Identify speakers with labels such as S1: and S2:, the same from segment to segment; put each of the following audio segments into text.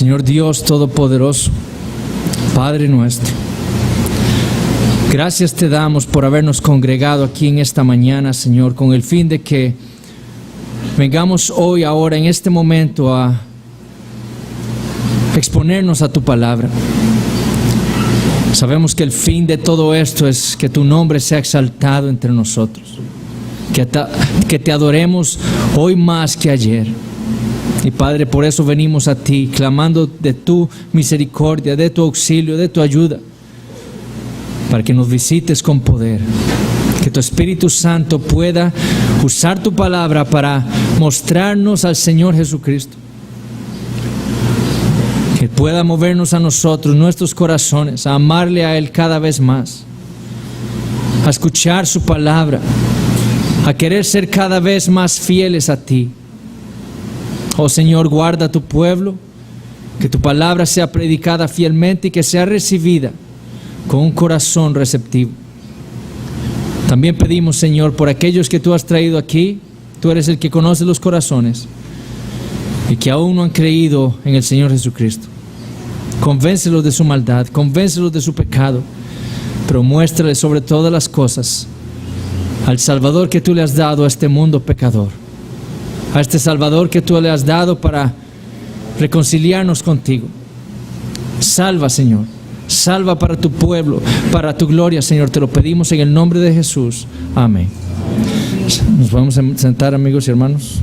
S1: Señor Dios Todopoderoso, Padre nuestro, gracias te damos por habernos congregado aquí en esta mañana, Señor, con el fin de que vengamos hoy, ahora, en este momento, a exponernos a tu palabra. Sabemos que el fin de todo esto es que tu nombre sea exaltado entre nosotros, que te adoremos hoy más que ayer. Y Padre, por eso venimos a ti, clamando de tu misericordia, de tu auxilio, de tu ayuda, para que nos visites con poder, que tu Espíritu Santo pueda usar tu palabra para mostrarnos al Señor Jesucristo, que pueda movernos a nosotros, nuestros corazones, a amarle a Él cada vez más, a escuchar su palabra, a querer ser cada vez más fieles a ti. Oh Señor, guarda a tu pueblo, que tu palabra sea predicada fielmente y que sea recibida con un corazón receptivo. También pedimos, Señor, por aquellos que tú has traído aquí, tú eres el que conoce los corazones y que aún no han creído en el Señor Jesucristo. Convéncelos de su maldad, convéncelos de su pecado, pero muéstrales sobre todas las cosas al Salvador que tú le has dado a este mundo pecador, a este Salvador que tú le has dado para reconciliarnos contigo. Salva, Señor, salva para tu pueblo, para tu gloria, Señor, te lo pedimos en el nombre de Jesús. Amén. Nos vamos a sentar, amigos y hermanos.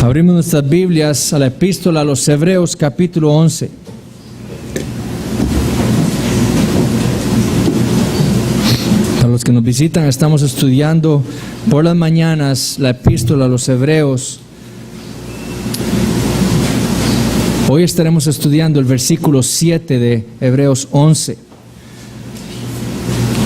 S1: Abrimos nuestras Biblias a la epístola a los Hebreos, capítulo 11. Para los que nos visitan, estamos estudiando por las mañanas la epístola a los Hebreos. Hoy estaremos estudiando el versículo 7 de Hebreos 11.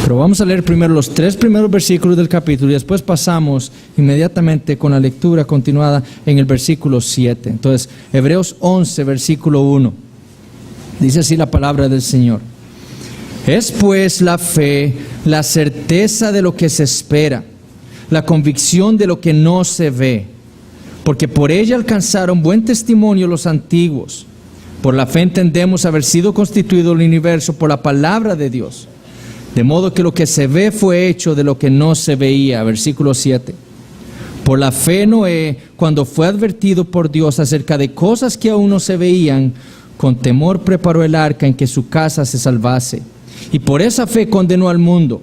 S1: Pero vamos a leer primero los 3 primeros versículos del capítulo y después pasamos inmediatamente con la lectura continuada en el versículo 7. Entonces, Hebreos 11, versículo 1. Dice así la palabra del Señor. Es pues la fe, la certeza de lo que se espera, la convicción de lo que no se ve, porque por ella alcanzaron buen testimonio los antiguos. Por la fe entendemos haber sido constituido el universo por la palabra de Dios, de modo que lo que se ve fue hecho de lo que no se veía. Versículo 7. Por la fe Noé, cuando fue advertido por Dios acerca de cosas que aún no se veían, con temor preparó el arca en que su casa se salvase. Y por esa fe condenó al mundo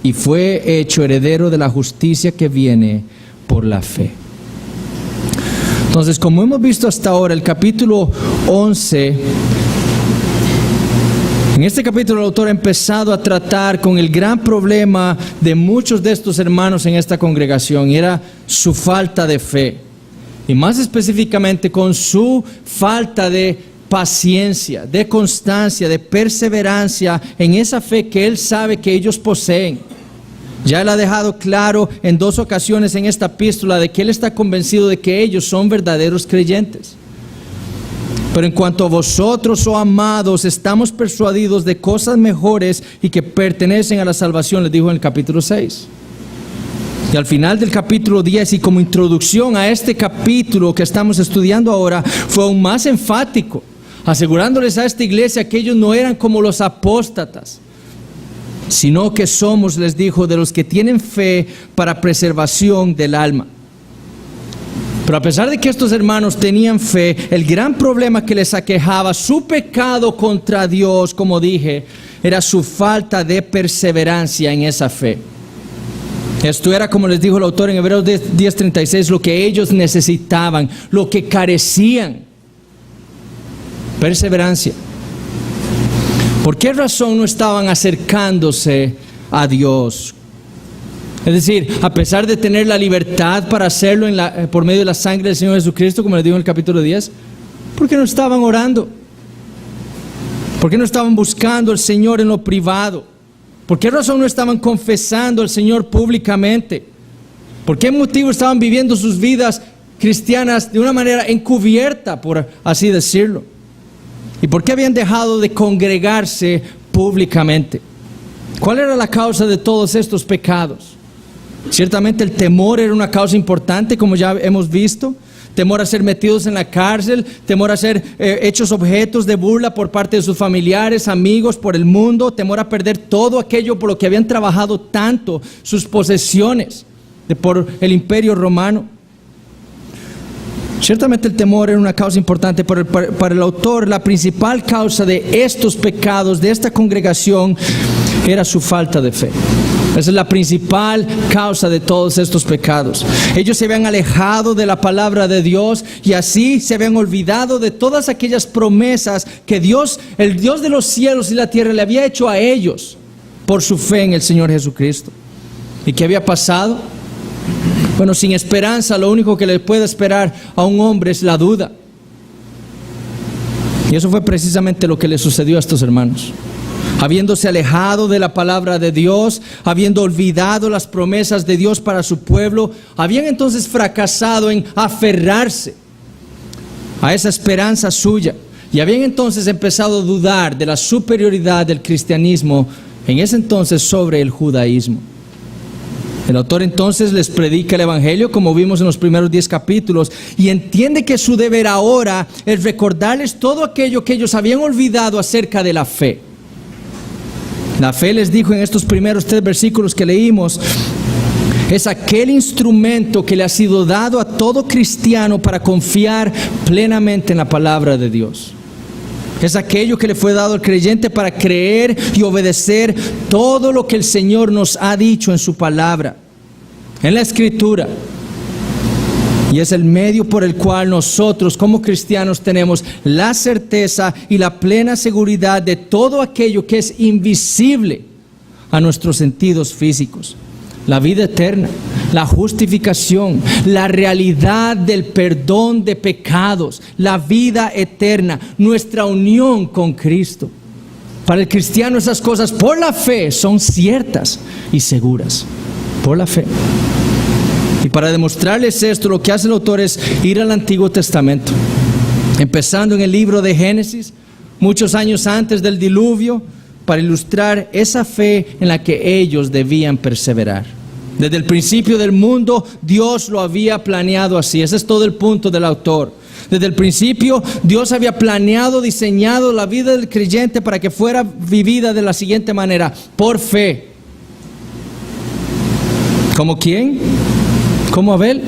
S1: y fue hecho heredero de la justicia que viene por la fe. Entonces, como hemos visto hasta ahora, el capítulo 11, en este capítulo el autor ha empezado a tratar con el gran problema de muchos de estos hermanos en esta congregación, y era su falta de fe, y más específicamente con su falta de paciencia, de constancia, de perseverancia en esa fe que él sabe que ellos poseen. Ya él ha dejado claro en 2 ocasiones en esta epístola de que él está convencido de que ellos son verdaderos creyentes. Pero en cuanto a vosotros, oh amados, estamos persuadidos de cosas mejores y que pertenecen a la salvación, les dijo en el capítulo 6. Y al final del capítulo 10, y como introducción a este capítulo que estamos estudiando ahora, fue aún más enfático, asegurándoles a esta iglesia que ellos no eran como los apóstatas, sino que somos, les dijo, de los que tienen fe para preservación del alma. Pero a pesar de que estos hermanos tenían fe, el gran problema que les aquejaba, su pecado contra Dios, como dije, era su falta de perseverancia en esa fe. Esto era, como les dijo el autor en Hebreos 10:36, lo que ellos necesitaban, lo que carecían. Perseverancia. ¿Por qué razón no estaban acercándose a Dios? Es decir, a pesar de tener la libertad para hacerlo por medio de la sangre del Señor Jesucristo, como les digo en el capítulo 10, ¿por qué no estaban orando? ¿Por qué no estaban buscando al Señor en lo privado? ¿Por qué razón no estaban confesando al Señor públicamente? ¿Por qué motivo estaban viviendo sus vidas cristianas de una manera encubierta, por así decirlo? ¿Y por qué habían dejado de congregarse públicamente? ¿Cuál era la causa de todos estos pecados? Ciertamente el temor era una causa importante, como ya hemos visto. Temor a ser metidos en la cárcel, temor a ser hechos objetos de burla por parte de sus familiares, amigos, por el mundo, temor a perder todo aquello por lo que habían trabajado tanto, sus posesiones por el imperio romano. Ciertamente el temor era una causa importante, pero para el autor la principal causa de estos pecados, de esta congregación, era su falta de fe. Esa es la principal causa de todos estos pecados. Ellos se habían alejado de la palabra de Dios y así se habían olvidado de todas aquellas promesas que Dios, el Dios de los cielos y la tierra, le había hecho a ellos por su fe en el Señor Jesucristo. ¿Y qué había pasado? Bueno, sin esperanza, lo único que le puede esperar a un hombre es la duda. Y eso fue precisamente lo que le sucedió a estos hermanos. Habiéndose alejado de la palabra de Dios, habiendo olvidado las promesas de Dios para su pueblo, habían entonces fracasado en aferrarse a esa esperanza suya y habían entonces empezado a dudar de la superioridad del cristianismo en ese entonces sobre el judaísmo. El autor entonces les predica el evangelio, como vimos en los primeros 10 capítulos, y entiende que su deber ahora es recordarles todo aquello que ellos habían olvidado acerca de la fe. La fe, les dijo en estos primeros 3 versículos que leímos, es aquel instrumento que le ha sido dado a todo cristiano para confiar plenamente en la palabra de Dios. Es aquello que le fue dado al creyente para creer y obedecer todo lo que el Señor nos ha dicho en su palabra, en la Escritura. Y es el medio por el cual nosotros como cristianos tenemos la certeza y la plena seguridad de todo aquello que es invisible a nuestros sentidos físicos. La vida eterna, la justificación, la realidad del perdón de pecados, la vida eterna, nuestra unión con Cristo. Para el cristiano esas cosas por la fe son ciertas y seguras. Por la fe. Y para demostrarles esto, lo que hace el autor es ir al Antiguo Testamento, empezando en el libro de Génesis, muchos años antes del diluvio, para ilustrar esa fe en la que ellos debían perseverar. Desde el principio del mundo, Dios lo había planeado así. Ese es todo el punto del autor. Desde el principio, Dios había planeado, diseñado la vida del creyente para que fuera vivida de la siguiente manera: por fe. ¿Como quién? Como Abel.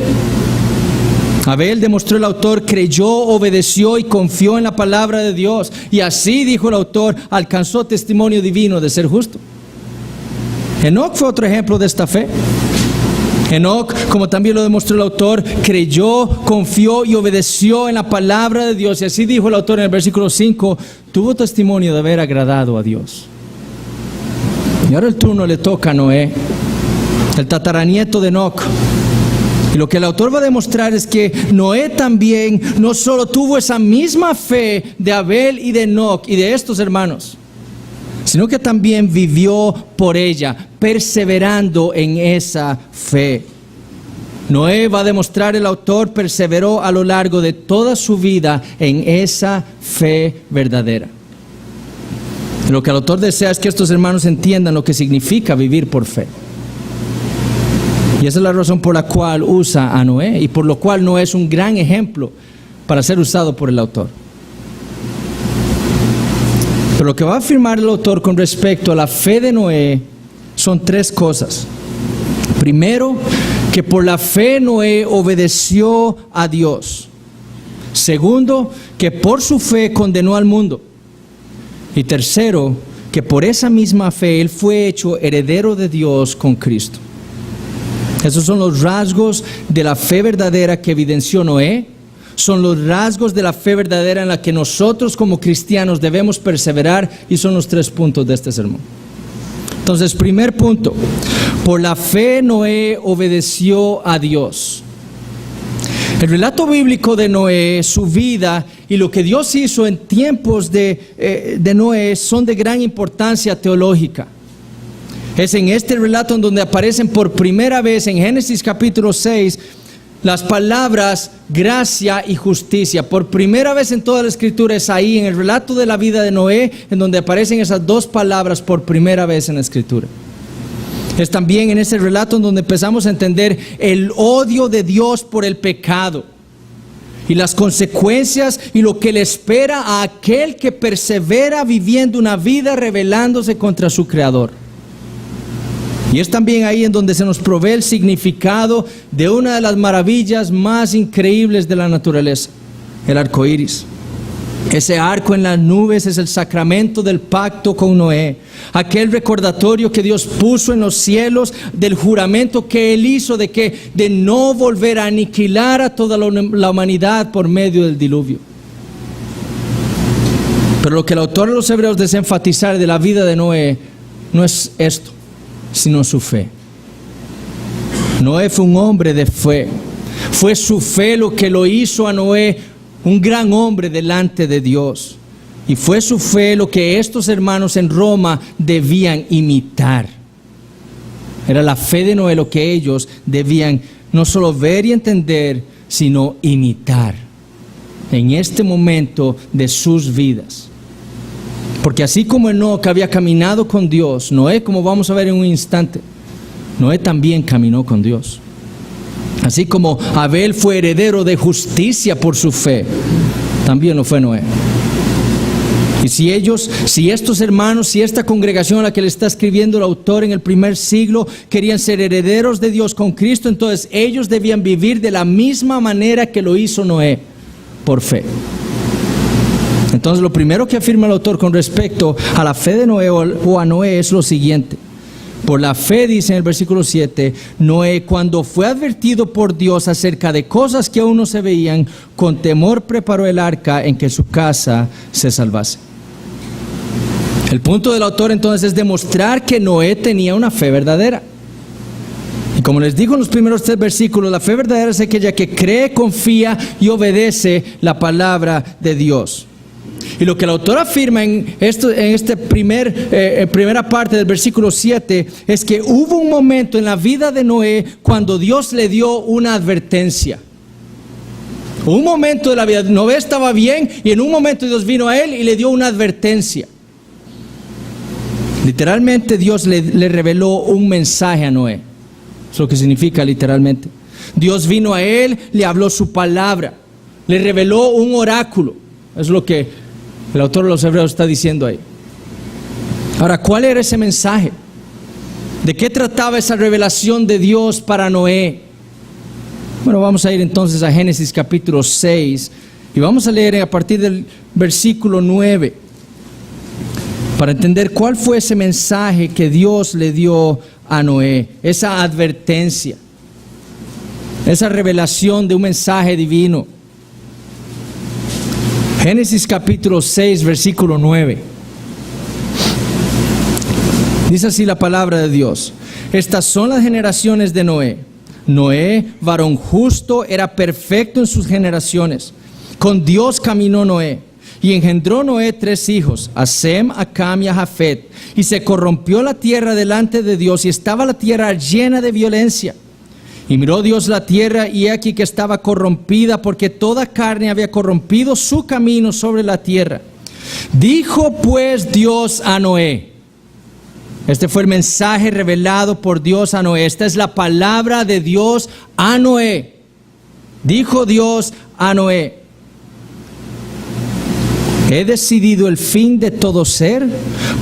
S1: Abel, demostró el autor, creyó, obedeció y confió en la palabra de Dios. Y así, dijo el autor, alcanzó testimonio divino de ser justo. Enoc fue otro ejemplo de esta fe. Enoc, como también lo demostró el autor, creyó, confió y obedeció en la palabra de Dios. Y así dijo el autor en el versículo 5, tuvo testimonio de haber agradado a Dios. Y ahora el turno le toca a Noé, el tataranieto de Enoc. Y lo que el autor va a demostrar es que Noé también no solo tuvo esa misma fe de Abel y de Enoc y de estos hermanos, sino que también vivió por ella, perseverando en esa fe. Noé, va a demostrar el autor, perseveró a lo largo de toda su vida en esa fe verdadera. Lo que el autor desea es que estos hermanos entiendan lo que significa vivir por fe. Y esa es la razón por la cual usa a Noé y por lo cual Noé es un gran ejemplo para ser usado por el autor. Pero lo que va a afirmar el autor con respecto a la fe de Noé son 3 cosas. Primero, que por la fe Noé obedeció a Dios. Segundo, que por su fe condenó al mundo. Y tercero, que por esa misma fe él fue hecho heredero de Dios con Cristo. Esos son los rasgos de la fe verdadera que evidenció Noé. Son los rasgos de la fe verdadera en la que nosotros como cristianos debemos perseverar, y son los 3 puntos de este sermón. Entonces, primer punto, por la fe Noé obedeció a Dios. El relato bíblico de Noé, su vida y lo que Dios hizo en tiempos de Noé son de gran importancia teológica. Es en este relato en donde aparecen por primera vez en Génesis capítulo 6 las palabras gracia y justicia. Por primera vez en toda la escritura es ahí, en el relato de la vida de Noé, en donde aparecen esas 2 palabras por primera vez en la escritura. Es también en ese relato en donde empezamos a entender el odio de Dios por el pecado y las consecuencias y lo que le espera a aquel que persevera viviendo una vida rebelándose contra su Creador. Y es también ahí en donde se nos provee el significado de una de las maravillas más increíbles de la naturaleza, el arco iris. Ese arco en las nubes es el sacramento del pacto con Noé, aquel recordatorio que Dios puso en los cielos del juramento que Él hizo de no volver a aniquilar a toda la humanidad por medio del diluvio. Pero lo que el autor de los Hebreos desea enfatizar de la vida de Noé no es esto, sino su fe. Noé fue un hombre de fe. Fue su fe lo que lo hizo a Noé un gran hombre delante de Dios. Y fue su fe lo que estos hermanos en Roma debían imitar. Era la fe de Noé lo que ellos debían no solo ver y entender, sino imitar en este momento de sus vidas. Porque así como Enoc había caminado con Dios, Noé, como vamos a ver en un instante, Noé también caminó con Dios. Así como Abel fue heredero de justicia por su fe, también lo fue Noé. Y si estos hermanos, si esta congregación a la que le está escribiendo el autor en el primer siglo querían ser herederos de Dios con Cristo, entonces ellos debían vivir de la misma manera que lo hizo Noé, por fe. Entonces lo primero que afirma el autor con respecto a la fe de Noé o a Noé es lo siguiente. Por la fe, dice en el versículo 7, Noé, cuando fue advertido por Dios acerca de cosas que aún no se veían, con temor preparó el arca en que su casa se salvase. El punto del autor entonces es demostrar que Noé tenía una fe verdadera. Y como les digo en los primeros 3 versículos, la fe verdadera es aquella que cree, confía y obedece la palabra de Dios. Y lo que el autor afirma en esta primera parte del versículo 7 es que hubo un momento en la vida de Noé cuando Dios le dio una advertencia. Un momento de la vida, Noé estaba bien y en un momento Dios vino a él y le dio una advertencia. Literalmente Dios le reveló un mensaje a Noé. Eso es lo que significa literalmente. Dios vino a él, le habló su palabra, le reveló un oráculo. Es lo que el autor de los Hebreos está diciendo ahí. Ahora, ¿cuál era ese mensaje? ¿De qué trataba esa revelación de Dios para Noé? Bueno, vamos a ir entonces a Génesis capítulo 6 y vamos a leer a partir del versículo 9 para entender cuál fue ese mensaje que Dios le dio a Noé, esa advertencia, esa revelación de un mensaje divino. Génesis capítulo 6, versículo 9. Dice así la palabra de Dios. Estas son las generaciones de Noé. Noé, varón justo, era perfecto en sus generaciones. Con Dios caminó Noé. Y engendró Noé 3 hijos, a Sem, a Cam y a Jafet. Y se corrompió la tierra delante de Dios, y estaba la tierra llena de violencia. Y miró Dios la tierra, y he aquí que estaba corrompida, porque toda carne había corrompido su camino sobre la tierra. Dijo pues Dios a Noé. Este fue el mensaje revelado por Dios a Noé. Esta es la palabra de Dios a Noé. Dijo Dios a Noé: he decidido el fin de todo ser,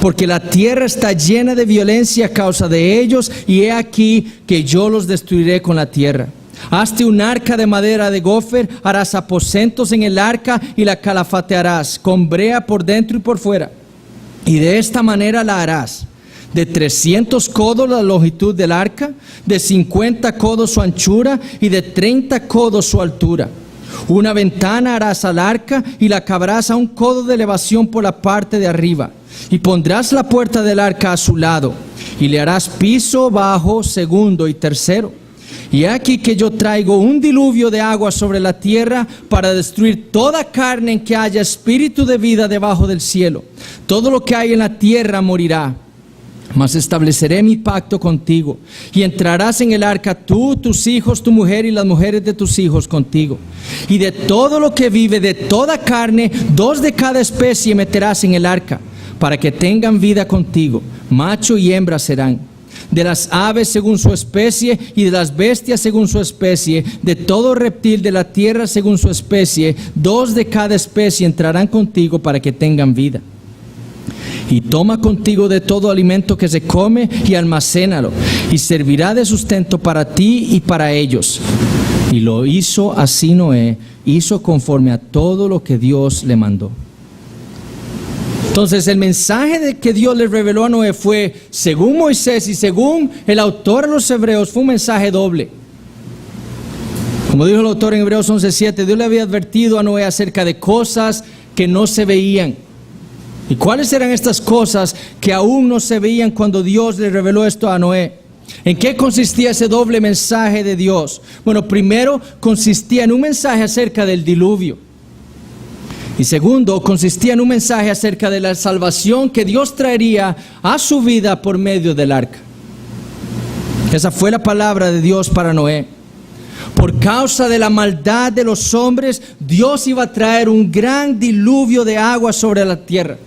S1: porque la tierra está llena de violencia a causa de ellos, y he aquí que yo los destruiré con la tierra. Hazte un arca de madera de gofer, harás aposentos en el arca y la calafatearás, con brea por dentro y por fuera. Y de esta manera la harás: de 300 codos la longitud del arca, de 50 codos su anchura y de 30 codos su altura. Una ventana harás al arca y la acabarás a 1 codo de elevación por la parte de arriba. Y pondrás la puerta del arca a su lado, y le harás piso, bajo, segundo y tercero. Y aquí que yo traigo un diluvio de agua sobre la tierra para destruir toda carne en que haya espíritu de vida debajo del cielo. Todo lo que hay en la tierra morirá. Mas estableceré mi pacto contigo, y entrarás en el arca tú, tus hijos, tu mujer y las mujeres de tus hijos contigo. Y de todo lo que vive, de toda carne, 2 de cada especie meterás en el arca, para que tengan vida contigo, macho y hembra serán. de las aves según su especie y de las bestias según su especie, de todo reptil de la tierra según su especie, 2 de cada especie entrarán contigo para que tengan vida. Y toma contigo de todo alimento que se come y almacénalo, y servirá de sustento para ti y para ellos. Y lo hizo así Noé, hizo conforme a todo lo que Dios le mandó. Entonces el mensaje que Dios le reveló a Noé fue, según Moisés y según el autor de los Hebreos, fue un mensaje doble. Como dijo el autor en Hebreos 11:7, Dios le había advertido a Noé acerca de cosas que no se veían. ¿Y cuáles eran estas cosas que aún no se veían cuando Dios le reveló esto a Noé? ¿En qué consistía ese doble mensaje de Dios? Bueno, primero consistía en un mensaje acerca del diluvio. Y segundo, consistía en un mensaje acerca de la salvación que Dios traería a su vida por medio del arca. Esa fue la palabra de Dios para Noé. Por causa de la maldad de los hombres, Dios iba a traer un gran diluvio de agua sobre la tierra.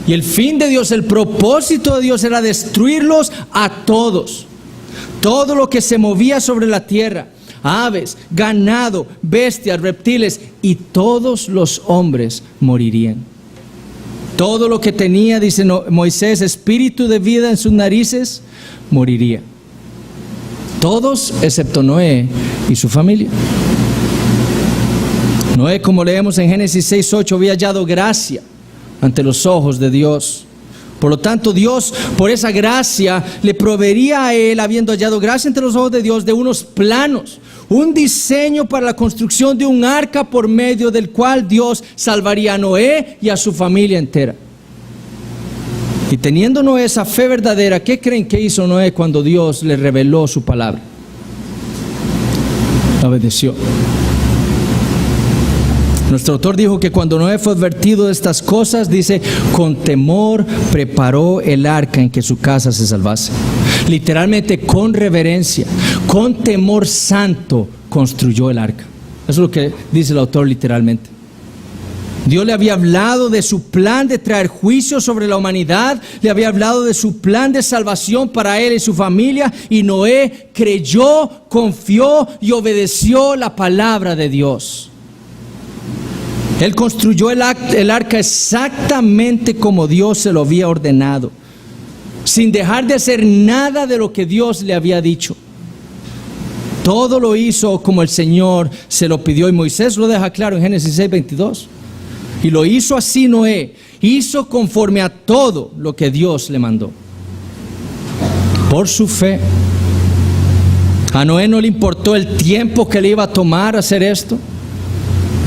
S1: Y el fin de Dios, el propósito de Dios era destruirlos a todos. Todo lo que se movía sobre la tierra, aves, ganado, bestias, reptiles, y todos los hombres morirían. Todo lo que tenía, dice Moisés, espíritu de vida en sus narices, moriría. Todos excepto Noé y su familia. Noé, como leemos en Génesis 6:8, había hallado gracia ante los ojos de Dios. Por lo tanto, Dios, por esa gracia, le proveería a él, habiendo hallado gracia ante los ojos de Dios, de unos planos, un diseño para la construcción de un arca por medio del cual Dios salvaría a Noé y a su familia entera. Y teniendo Noé esa fe verdadera, ¿qué creen que hizo Noé cuando Dios le reveló su palabra? Obedeció. Nuestro autor dijo que cuando Noé fue advertido de estas cosas, dice, con temor preparó el arca en que su casa se salvase. Literalmente, con reverencia, con temor santo, construyó el arca. Eso es lo que dice el autor literalmente. Dios le había hablado de su plan de traer juicio sobre la humanidad, le había hablado de su plan de salvación para él y su familia, y Noé creyó, confió y obedeció la palabra de Dios. Él construyó el arca exactamente como Dios se lo había ordenado, sin dejar de hacer nada de lo que Dios le había dicho. Todo lo hizo como el Señor se lo pidió, y Moisés lo deja claro en Génesis 6:22. Y lo hizo así Noé, hizo conforme a todo lo que Dios le mandó. Por su fe. A Noé no le importó el tiempo que le iba a tomar hacer esto.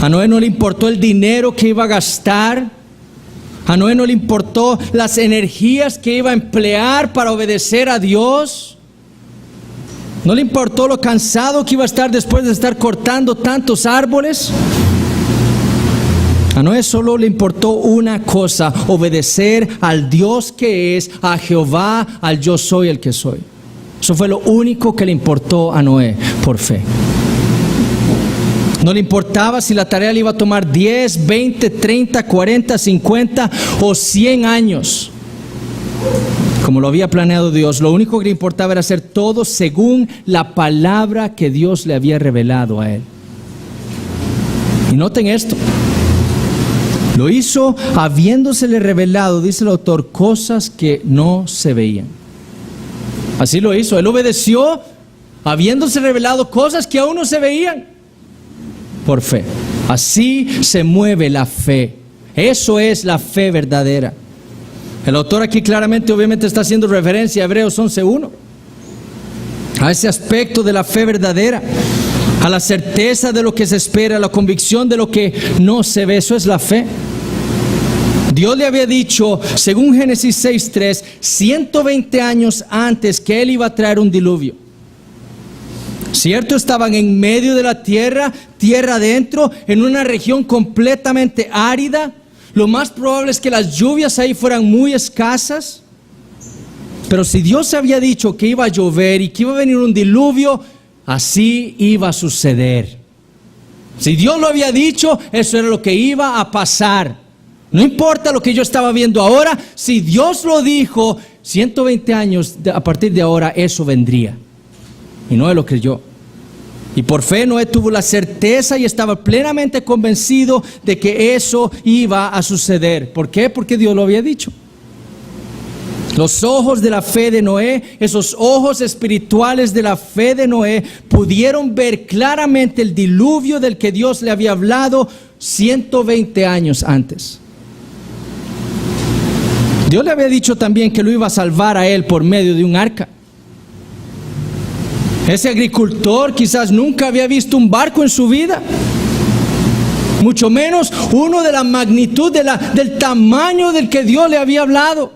S1: A Noé no le importó el dinero que iba a gastar. A Noé no le importó las energías que iba a emplear para obedecer a Dios. No le importó lo cansado que iba a estar después de estar cortando tantos árboles. A Noé solo le importó una cosa: obedecer al Dios que es, a Jehová, al yo soy el que soy. Eso fue lo único que le importó a Noé por fe. No le importaba si la tarea le iba a tomar 10, 20, 30, 40, 50 o 100 años, como lo había planeado Dios. Lo único que le importaba era hacer todo según la palabra que Dios le había revelado a él. Y noten esto. Lo hizo habiéndosele revelado, dice el autor, cosas que no se veían. Así lo hizo. Él obedeció habiéndose revelado cosas que aún no se veían. Por fe. Así se mueve la fe. Eso es la fe verdadera. El autor aquí claramente, obviamente, está haciendo referencia a Hebreos 11:1, a ese aspecto de la fe verdadera, a la certeza de lo que se espera, a la convicción de lo que no se ve. Eso es la fe. Dios le había dicho, según Génesis 6:3, 120 años antes, que Él iba a traer un diluvio. Cierto, estaban en medio de la tierra, tierra adentro, en una región completamente árida. Lo más probable es que las lluvias ahí fueran muy escasas. Pero si Dios había dicho que iba a llover y que iba a venir un diluvio, así iba a suceder. Si Dios lo había dicho, eso era lo que iba a pasar. No importa lo que yo estaba viendo ahora, si Dios lo dijo, 120 años a partir de ahora eso vendría. Y Noé lo creyó. Y por fe Noé tuvo la certeza y estaba plenamente convencido de que eso iba a suceder. ¿Por qué? Porque Dios lo había dicho. Los ojos de la fe de Noé, esos ojos espirituales de la fe de Noé, pudieron ver claramente el diluvio del que Dios le había hablado 120 años antes. Dios le había dicho también que lo iba a salvar a él por medio de un arca. Ese agricultor quizás nunca había visto un barco en su vida, mucho menos uno de la magnitud, del tamaño del que Dios le había hablado.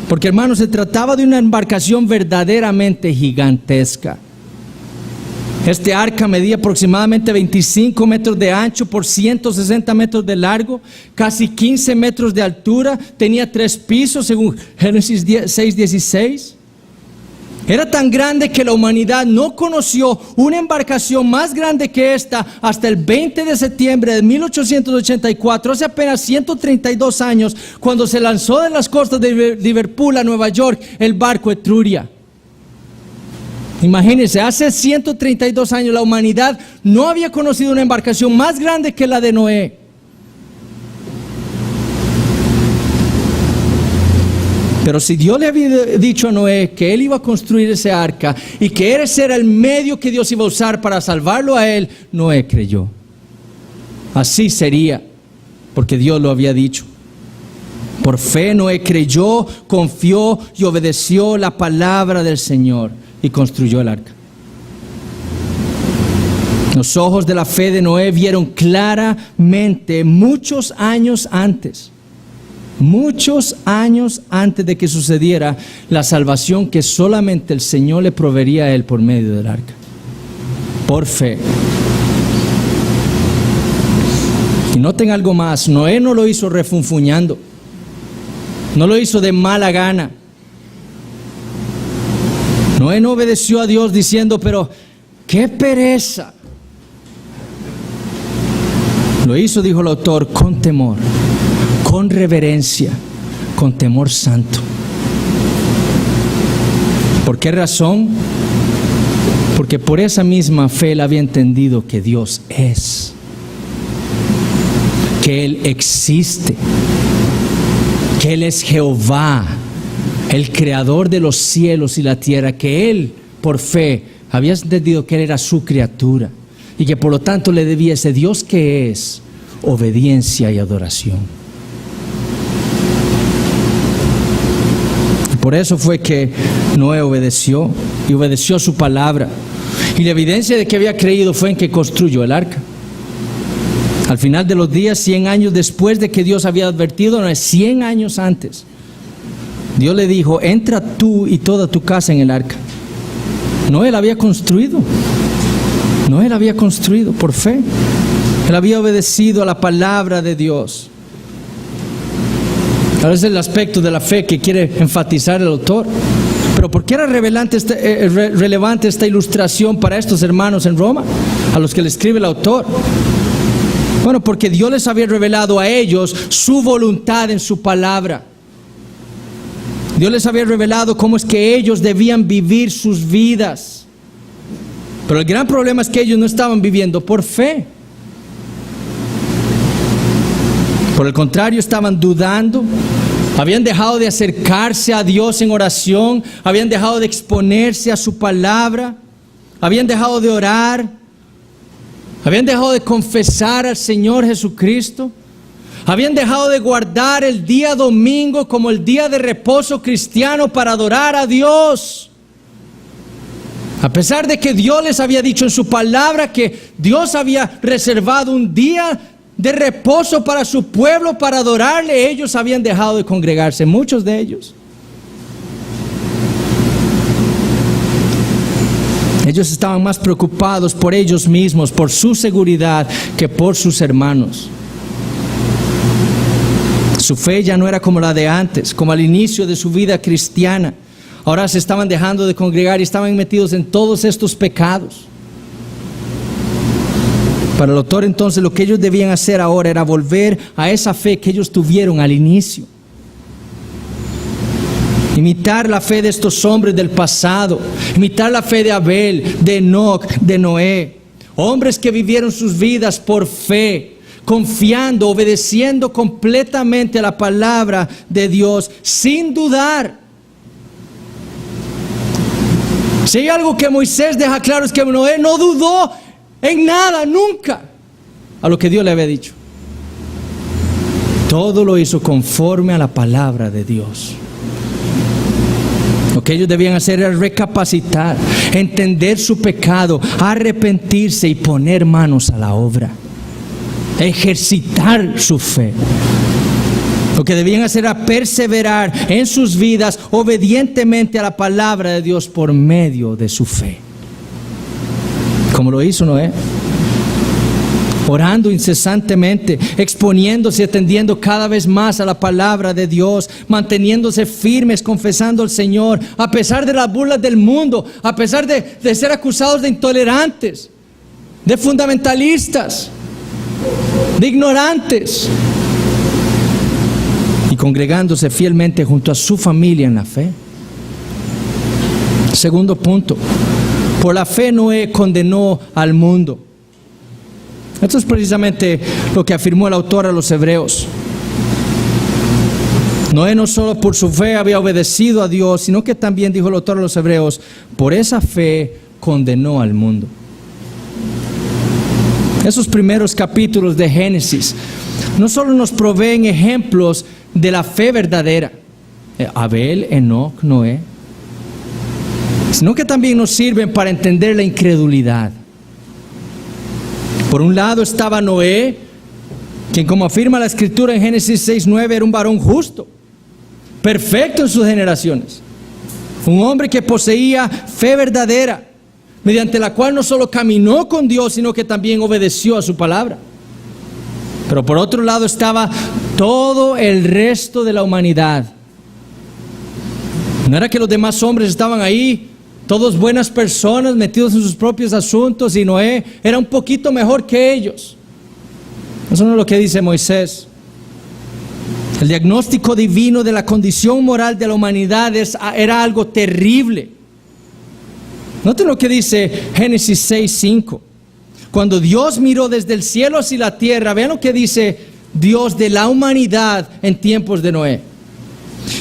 S1: Porque, hermanos, se trataba de una embarcación verdaderamente gigantesca. Este arca medía aproximadamente 25 metros de ancho por 160 metros de largo, casi 15 metros de altura, tenía 3 pisos según Génesis 6:16. Era tan grande que la humanidad no conoció una embarcación más grande que esta hasta el 20 de septiembre de 1884, hace apenas 132 años, cuando se lanzó de las costas de Liverpool a Nueva York el barco Etruria. Imagínense, hace 132 años la humanidad no había conocido una embarcación más grande que la de Noé. Pero si Dios le había dicho a Noé que él iba a construir ese arca y que ese era el medio que Dios iba a usar para salvarlo a él, Noé creyó. Así sería, porque Dios lo había dicho. Por fe Noé creyó, confió y obedeció la palabra del Señor y construyó el arca. Los ojos de la fe de Noé vieron claramente muchos años antes de que sucediera la salvación que solamente el Señor le proveería a él por medio del arca. Por fe. Y noten algo más, Noé no lo hizo refunfuñando, no lo hizo de mala gana. Noé no obedeció a Dios diciendo, pero qué pereza. Lo hizo, dijo el autor, con temor, con reverencia, con temor santo. ¿Por qué razón? Porque por esa misma fe él había entendido que Dios es, que Él existe, que Él es Jehová, el creador de los cielos y la tierra, que él por fe había entendido que él era su criatura y que por lo tanto le debía ese Dios que es obediencia y adoración. Y por eso fue que Noé obedeció y obedeció su palabra, y la evidencia de que había creído fue en que construyó el arca. Al final de los días, 100 años después de que Dios había advertido, 100 años antes, Dios le dijo, entra tú y toda tu casa en el arca. Noé la había construido. Noé la había construido por fe. Él había obedecido a la palabra de Dios. Tal vez es el aspecto de la fe que quiere enfatizar el autor. Pero ¿por qué era relevante esta ilustración para estos hermanos en Roma, a los que le escribe el autor? Bueno, porque Dios les había revelado a ellos su voluntad en su palabra. Dios les había revelado cómo es que ellos debían vivir sus vidas. Pero el gran problema es que ellos no estaban viviendo por fe. Por el contrario, estaban dudando. Habían dejado de acercarse a Dios en oración. Habían dejado de exponerse a su palabra. Habían dejado de orar. Habían dejado de confesar al Señor Jesucristo. Habían dejado de guardar el día domingo como el día de reposo cristiano para adorar a Dios. A pesar de que Dios les había dicho en su palabra que Dios había reservado un día de reposo para su pueblo para adorarle, ellos habían dejado de congregarse, muchos de ellos. Ellos estaban más preocupados por ellos mismos, por su seguridad, que por sus hermanos. Su fe ya no era como la de antes, como al inicio de su vida cristiana. Ahora se estaban dejando de congregar y estaban metidos en todos estos pecados. Para el autor, entonces, lo que ellos debían hacer ahora era volver a esa fe que ellos tuvieron al inicio. Imitar la fe de estos hombres del pasado, imitar la fe de Abel, de Enoc, de Noé. Hombres que vivieron sus vidas por fe, confiando, obedeciendo completamente a la palabra de Dios, sin dudar. Si hay algo que Moisés deja claro es que Noé no dudó en nada, nunca, a lo que Dios le había dicho. Todo lo hizo conforme a la palabra de Dios. Lo que ellos debían hacer era recapacitar, entender su pecado, arrepentirse y poner manos a la obra. Ejercitar su fe. Lo que debían hacer era perseverar en sus vidas obedientemente a la palabra de Dios por medio de su fe. Como lo hizo Noé. Orando incesantemente, exponiéndose y atendiendo cada vez más a la palabra de Dios, manteniéndose firmes, confesando al Señor, a pesar de las burlas del mundo, a pesar de ser acusados de intolerantes, de fundamentalistas, de ignorantes, y congregándose fielmente junto a su familia en la fe. Segundo punto, por la fe Noé condenó al mundo. Esto es precisamente lo que afirmó el autor a los Hebreos. Noé no solo por su fe había obedecido a Dios, sino que también, dijo el autor a los Hebreos, por esa fe condenó al mundo. Esos primeros capítulos de Génesis no solo nos proveen ejemplos de la fe verdadera, Abel, Enoc, Noé, sino que también nos sirven para entender la incredulidad. Por un lado estaba Noé, quien, como afirma la Escritura en Génesis 6:9, era un varón justo, perfecto en sus generaciones, un hombre que poseía fe verdadera, mediante la cual no solo caminó con Dios, sino que también obedeció a su palabra. Pero por otro lado estaba todo el resto de la humanidad. No era que los demás hombres estaban ahí, todos buenas personas metidos en sus propios asuntos, y Noé era un poquito mejor que ellos. Eso no es lo que dice Moisés. El diagnóstico divino de la condición moral de la humanidad era algo terrible. Noten lo que dice Génesis 6:5. Cuando Dios miró desde el cielo hacia la tierra, vean lo que dice Dios de la humanidad en tiempos de Noé.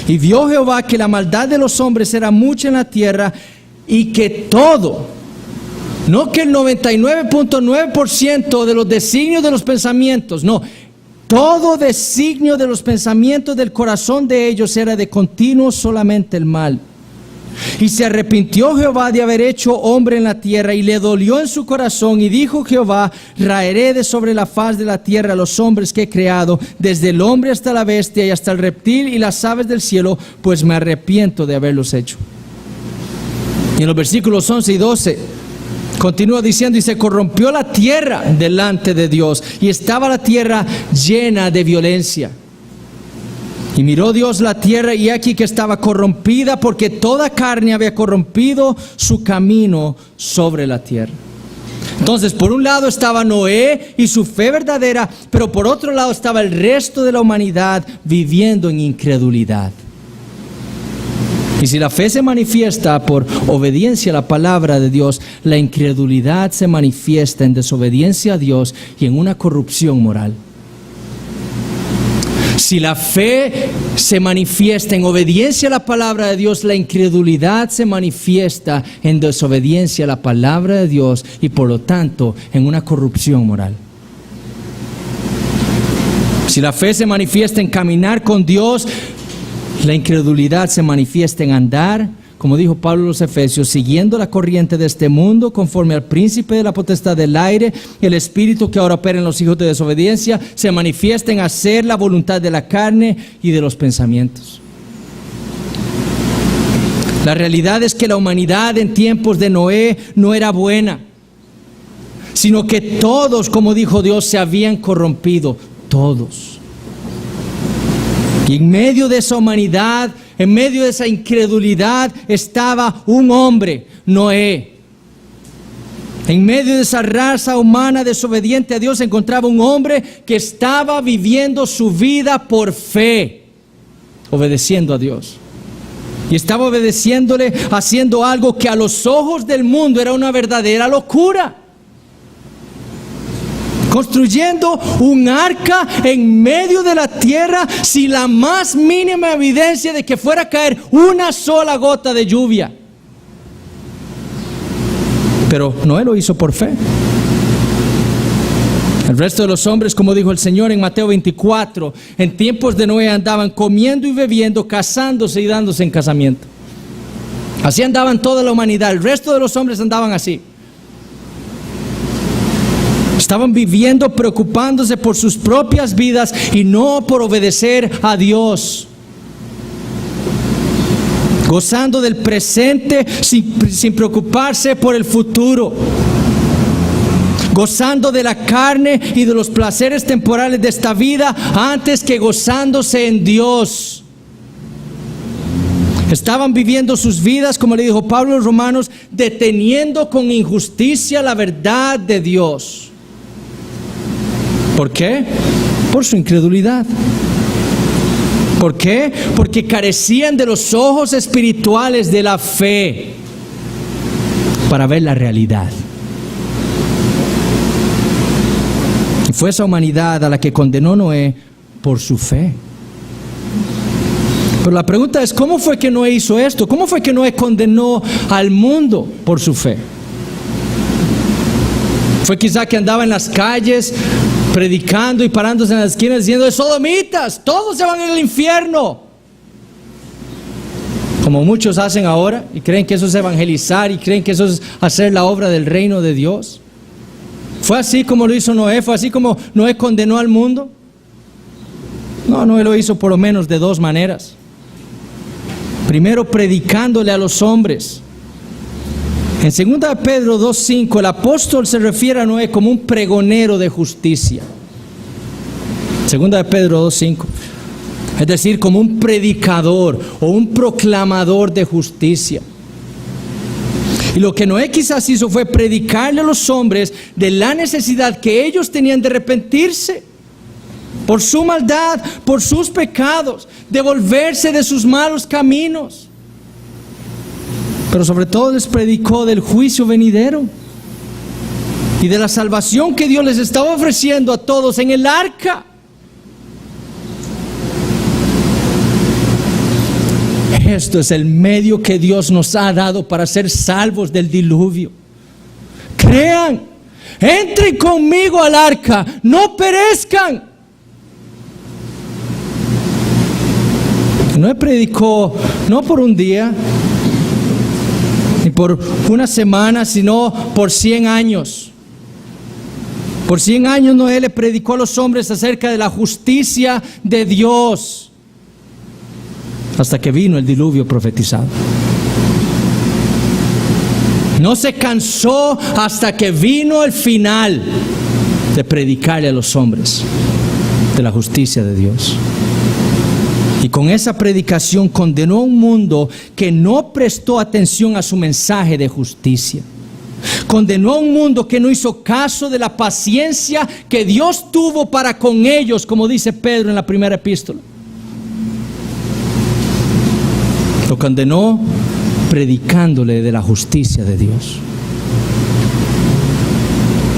S1: Y vio Jehová que la maldad de los hombres era mucha en la tierra, y que todo, no que el 99.9% de los designios de los pensamientos, no, todo designio de los pensamientos del corazón de ellos era de continuo solamente el mal. Y se arrepintió Jehová de haber hecho hombre en la tierra, y le dolió en su corazón, y dijo Jehová: raeré de sobre la faz de la tierra a los hombres que he creado, desde el hombre hasta la bestia y hasta el reptil y las aves del cielo, pues me arrepiento de haberlos hecho. Y en los versículos 11 y 12 continúa diciendo: y se corrompió la tierra delante de Dios, y estaba la tierra llena de violencia. Y miró Dios la tierra, y aquí que estaba corrompida, porque toda carne había corrompido su camino sobre la tierra. Entonces, por un lado estaba Noé y su fe verdadera, pero por otro lado estaba el resto de la humanidad viviendo en incredulidad. Y si la fe se manifiesta por obediencia a la palabra de Dios, la incredulidad se manifiesta en desobediencia a Dios y en una corrupción moral. Si la fe se manifiesta en obediencia a la palabra de Dios, la incredulidad se manifiesta en desobediencia a la palabra de Dios y por lo tanto en una corrupción moral. Si la fe se manifiesta en caminar con Dios, la incredulidad se manifiesta en andar, como dijo Pablo a los Efesios, siguiendo la corriente de este mundo, conforme al príncipe de la potestad del aire, el espíritu que ahora opera en los hijos de desobediencia, se manifiesta en hacer la voluntad de la carne y de los pensamientos. La realidad es que la humanidad en tiempos de Noé no era buena, sino que todos, como dijo Dios, se habían corrompido, todos. Y en medio de esa humanidad, en medio de esa incredulidad, estaba un hombre, Noé. En medio de esa raza humana desobediente a Dios, se encontraba un hombre que estaba viviendo su vida por fe, obedeciendo a Dios. Y estaba obedeciéndole, haciendo algo que a los ojos del mundo era una verdadera locura. Construyendo un arca en medio de la tierra sin la más mínima evidencia de que fuera a caer una sola gota de lluvia. Pero Noé lo hizo por fe. El resto de los hombres, como dijo el Señor en Mateo 24, en tiempos de Noé andaban comiendo y bebiendo, casándose y dándose en casamiento. Así andaban toda la humanidad. El resto de los hombres andaban así. Estaban viviendo preocupándose por sus propias vidas y no por obedecer a Dios. Gozando del presente sin preocuparse por el futuro. Gozando de la carne y de los placeres temporales de esta vida antes que gozándose en Dios. Estaban viviendo sus vidas, como le dijo Pablo a los romanos, deteniendo con injusticia la verdad de Dios. ¿Por qué? Por su incredulidad. ¿Por qué? Porque carecían de los ojos espirituales de la fe para ver la realidad. Y fue esa humanidad a la que condenó Noé por su fe. Pero la pregunta es, ¿cómo fue que Noé hizo esto? ¿Cómo fue que Noé condenó al mundo por su fe? Fue quizá que andaba en las calles predicando y parándose en las esquinas diciendo: sodomitas, todos se van al infierno. Como muchos hacen ahora y creen que eso es evangelizar y creen que eso es hacer la obra del reino de Dios. ¿Fue así como lo hizo Noé? ¿Fue así como Noé condenó al mundo? No, Noé lo hizo por lo menos de dos maneras. Primero, predicándole a los hombres. En 2 Pedro 2:5, el apóstol se refiere a Noé como un pregonero de justicia. 2 Pedro 2:5. Es decir, como un predicador o un proclamador de justicia. Y lo que Noé quizás hizo fue predicarle a los hombres de la necesidad que ellos tenían de arrepentirse por su maldad, por sus pecados, de volverse de sus malos caminos. Pero sobre todo les predicó del juicio venidero y de la salvación que Dios les estaba ofreciendo a todos en el arca. Esto es el medio que Dios nos ha dado para ser salvos del diluvio. Crean, entren conmigo al arca, no perezcan. Noé predicó no por un día, ni por una semana, sino por 100 años. Por 100 años Noé le predicó a los hombres acerca de la justicia de Dios, hasta que vino el diluvio profetizado. No se cansó hasta que vino el final de predicarle a los hombres de la justicia de Dios. Y con esa predicación condenó a un mundo que no prestó atención a su mensaje de justicia. Condenó a un mundo que no hizo caso de la paciencia que Dios tuvo para con ellos, como dice Pedro en la primera epístola. Lo condenó predicándole de la justicia de Dios.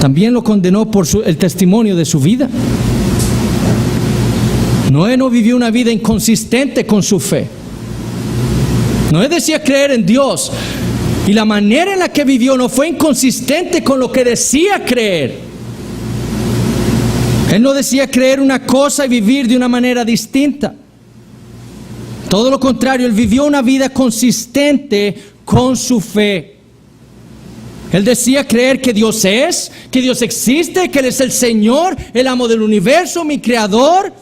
S1: También lo condenó por el testimonio de su vida. Noé no vivió una vida inconsistente con su fe. Noé decía creer en Dios, y la manera en la que vivió no fue inconsistente con lo que decía creer. Él no decía creer una cosa y vivir de una manera distinta. Todo lo contrario, él vivió una vida consistente con su fe. Él decía creer que Dios es, que Dios existe, que Él es el Señor, el amo del universo, mi creador.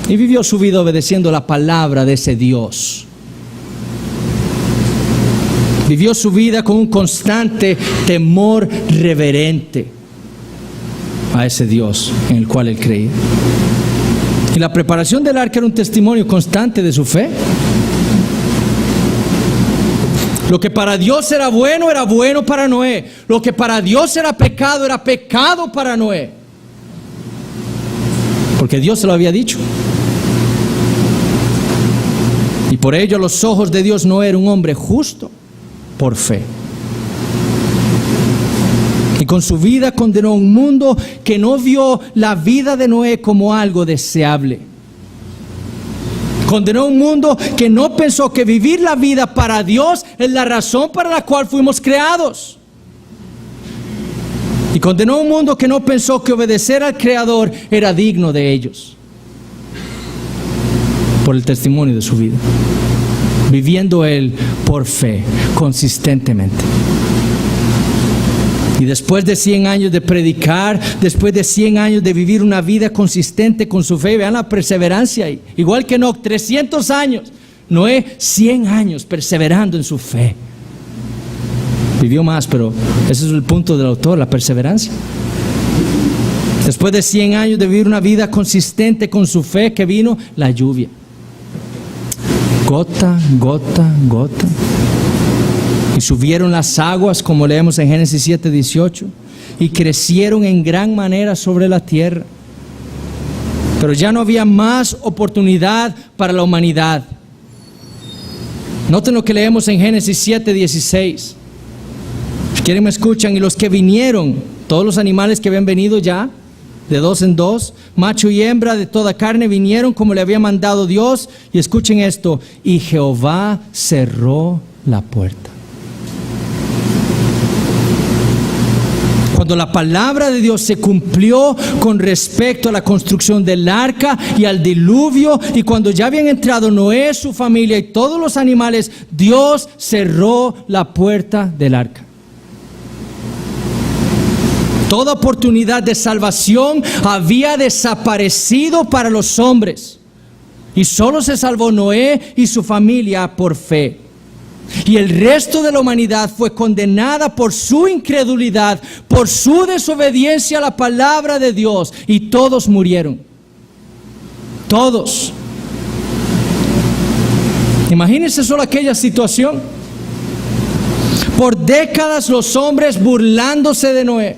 S1: Y vivió su vida obedeciendo la palabra de ese Dios. Vivió su vida con un constante temor reverente a ese Dios en el cual él creía. Y la preparación del arca era un testimonio constante de su fe. Lo que para Dios era bueno para Noé. Lo que para Dios era pecado para Noé. Porque Dios se lo había dicho. Y por ello a los ojos de Dios Noé era un hombre justo por fe. Y con su vida condenó un mundo que no vio la vida de Noé como algo deseable. Condenó un mundo que no pensó que vivir la vida para Dios es la razón para la cual fuimos creados. Y condenó un mundo que no pensó que obedecer al Creador era digno de ellos. Por el testimonio de su vida. Viviendo él por fe, consistentemente. Y después de 100 años de predicar, después de 100 años de vivir una vida consistente con su fe, vean la perseverancia ahí. Igual que Enoc, 300 años. Noé, 100 años perseverando en su fe. Vivió más, pero ese es el punto del autor, la perseverancia. Después de 100 años de vivir una vida consistente con su fe, que vino la lluvia. Gota, gota, gota. Y subieron las aguas, como leemos en Génesis 7:18, y crecieron en gran manera sobre la tierra. Pero ya no había más oportunidad para la humanidad. Noten lo que leemos en Génesis 7:16. Si quieren me escuchan. Y los que vinieron, todos los animales que habían venido ya, de 2 en 2, macho y hembra de toda carne, vinieron como le había mandado Dios. Y escuchen esto: y Jehová cerró la puerta. Cuando la palabra de Dios se cumplió con respecto a la construcción del arca y al diluvio, y cuando ya habían entrado Noé, su familia y todos los animales, Dios cerró la puerta del arca. Toda oportunidad de salvación había desaparecido para los hombres, y solo se salvó Noé y su familia por fe. Y el resto de la humanidad fue condenada por su incredulidad, por su desobediencia a la palabra de Dios, y todos murieron. Todos. Imagínense solo aquella situación. Por décadas los hombres burlándose de Noé,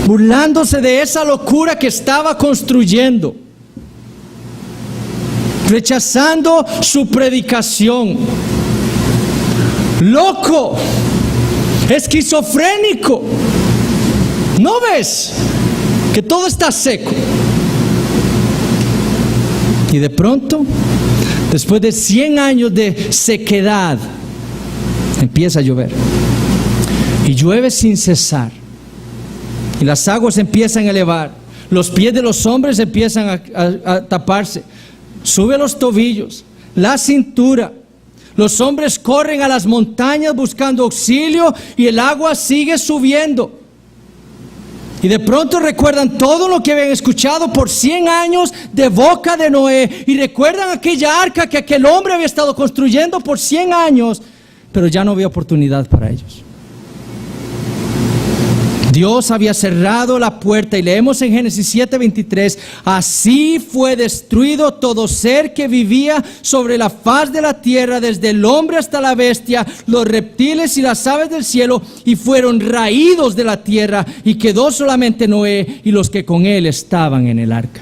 S1: burlándose de esa locura que estaba construyendo, rechazando su predicación. Loco, esquizofrénico, ¿no ves que todo está seco? Y de pronto, después de 100 años de sequedad, empieza a llover. Y llueve sin cesar. Y las aguas empiezan a elevar. Los pies de los hombres empiezan a taparse. Sube los tobillos, la cintura. Los hombres corren a las montañas buscando auxilio, y el agua sigue subiendo. Y de pronto recuerdan todo lo que habían escuchado por 100 años de boca de Noé. Y recuerdan aquella arca que aquel hombre había estado construyendo por 100 años. Pero ya no había oportunidad para ellos. Dios había cerrado la puerta, y leemos en Génesis 7:23, así fue destruido todo ser que vivía sobre la faz de la tierra, desde el hombre hasta la bestia, los reptiles y las aves del cielo, y fueron raídos de la tierra, y quedó solamente Noé y los que con él estaban en el arca.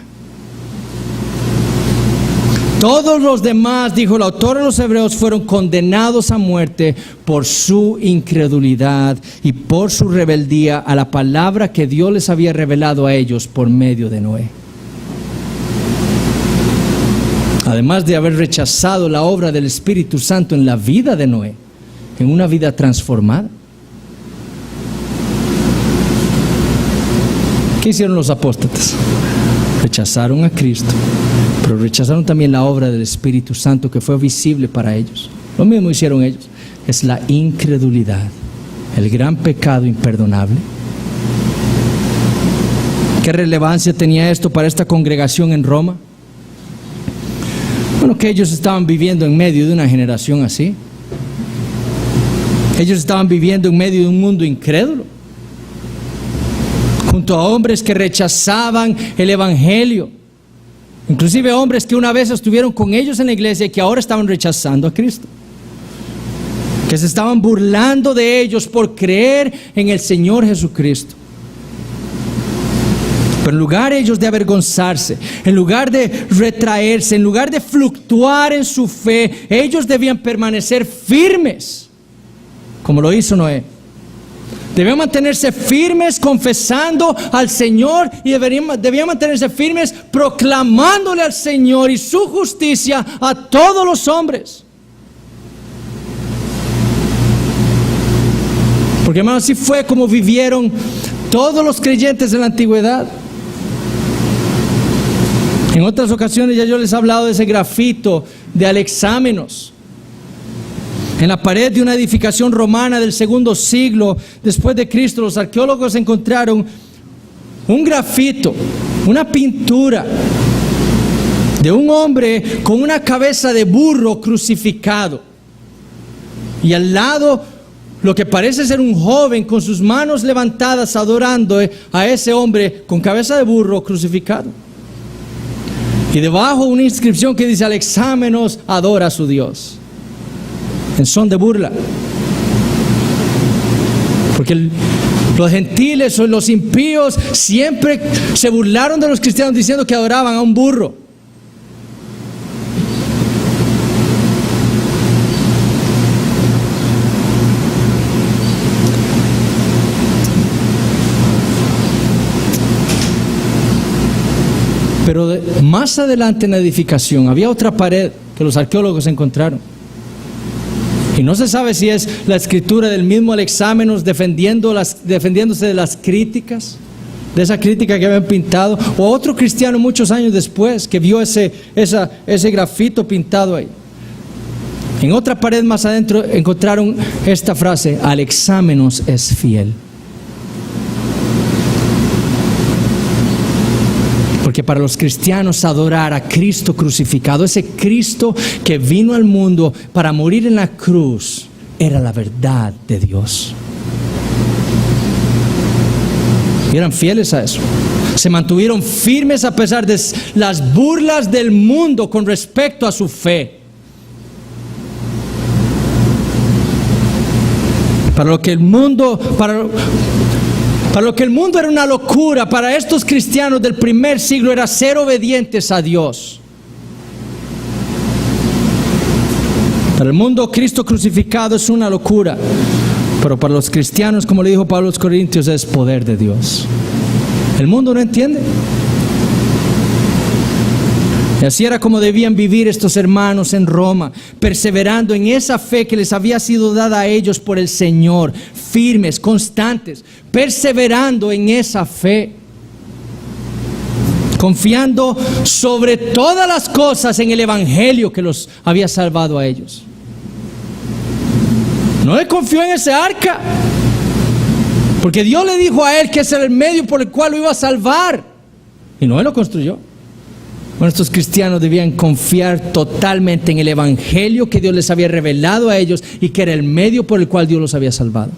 S1: Todos los demás, dijo el autor de los Hebreos, fueron condenados a muerte por su incredulidad y por su rebeldía a la palabra que Dios les había revelado a ellos por medio de Noé. Además de haber rechazado la obra del Espíritu Santo en la vida de Noé, en una vida transformada. ¿Qué hicieron los apóstatas? Rechazaron a Cristo, pero rechazaron también la obra del Espíritu Santo que fue visible para ellos. Lo mismo hicieron ellos. Es la incredulidad, el gran pecado imperdonable. ¿Qué relevancia tenía esto para esta congregación en Roma? Bueno, que ellos estaban viviendo en medio de una generación así. Ellos estaban viviendo en medio de un mundo incrédulo, junto a hombres que rechazaban el evangelio, inclusive hombres que una vez estuvieron con ellos en la iglesia y que ahora estaban rechazando a Cristo, que se estaban burlando de ellos por creer en el Señor Jesucristo. Pero en lugar ellos de avergonzarse, en lugar de retraerse, en lugar de fluctuar en su fe, ellos debían permanecer firmes, como lo hizo Noé. Debían mantenerse firmes confesando al Señor y debían mantenerse firmes proclamándole al Señor y su justicia a todos los hombres. Porque, hermanos, así fue como vivieron todos los creyentes de la antigüedad. En otras ocasiones ya yo les he hablado de ese grafito de Alexámenos. En la pared de una edificación romana del segundo siglo después de Cristo, los arqueólogos encontraron un grafito, una pintura de un hombre con una cabeza de burro crucificado. Y al lado, lo que parece ser un joven con sus manos levantadas adorando a ese hombre con cabeza de burro crucificado. Y debajo una inscripción que dice: Alexámenos adora a su Dios. En son de burla. Porque los gentiles o los impíos siempre se burlaron de los cristianos diciendo que adoraban a un burro. Pero más adelante en la edificación había otra pared que los arqueólogos encontraron. Y no se sabe si es la escritura del mismo Alexámenos defendiéndose de las críticas, de esa crítica que habían pintado, o otro cristiano muchos años después que vio ese grafito pintado ahí. En otra pared más adentro encontraron esta frase: Alexámenos es fiel. Porque para los cristianos adorar a Cristo crucificado, ese Cristo que vino al mundo para morir en la cruz, era la verdad de Dios. Y eran fieles a eso. Se mantuvieron firmes a pesar de las burlas del mundo con respecto a su fe. Para lo que el mundo era una locura, para estos cristianos del primer siglo era ser obedientes a Dios. Para el mundo, Cristo crucificado es una locura, pero para los cristianos, como le dijo Pablo a los Corintios, es poder de Dios. El mundo no entiende. Y así era como debían vivir estos hermanos en Roma, perseverando en esa fe que les había sido dada a ellos por el Señor, firmes, constantes, perseverando en esa fe, confiando sobre todas las cosas en el Evangelio que los había salvado a ellos. Noé confió en ese arca, porque Dios le dijo a él que ese era el medio por el cual lo iba a salvar, y Noé lo construyó. Bueno, estos cristianos debían confiar totalmente en el Evangelio que Dios les había revelado a ellos y que era el medio por el cual Dios los había salvado.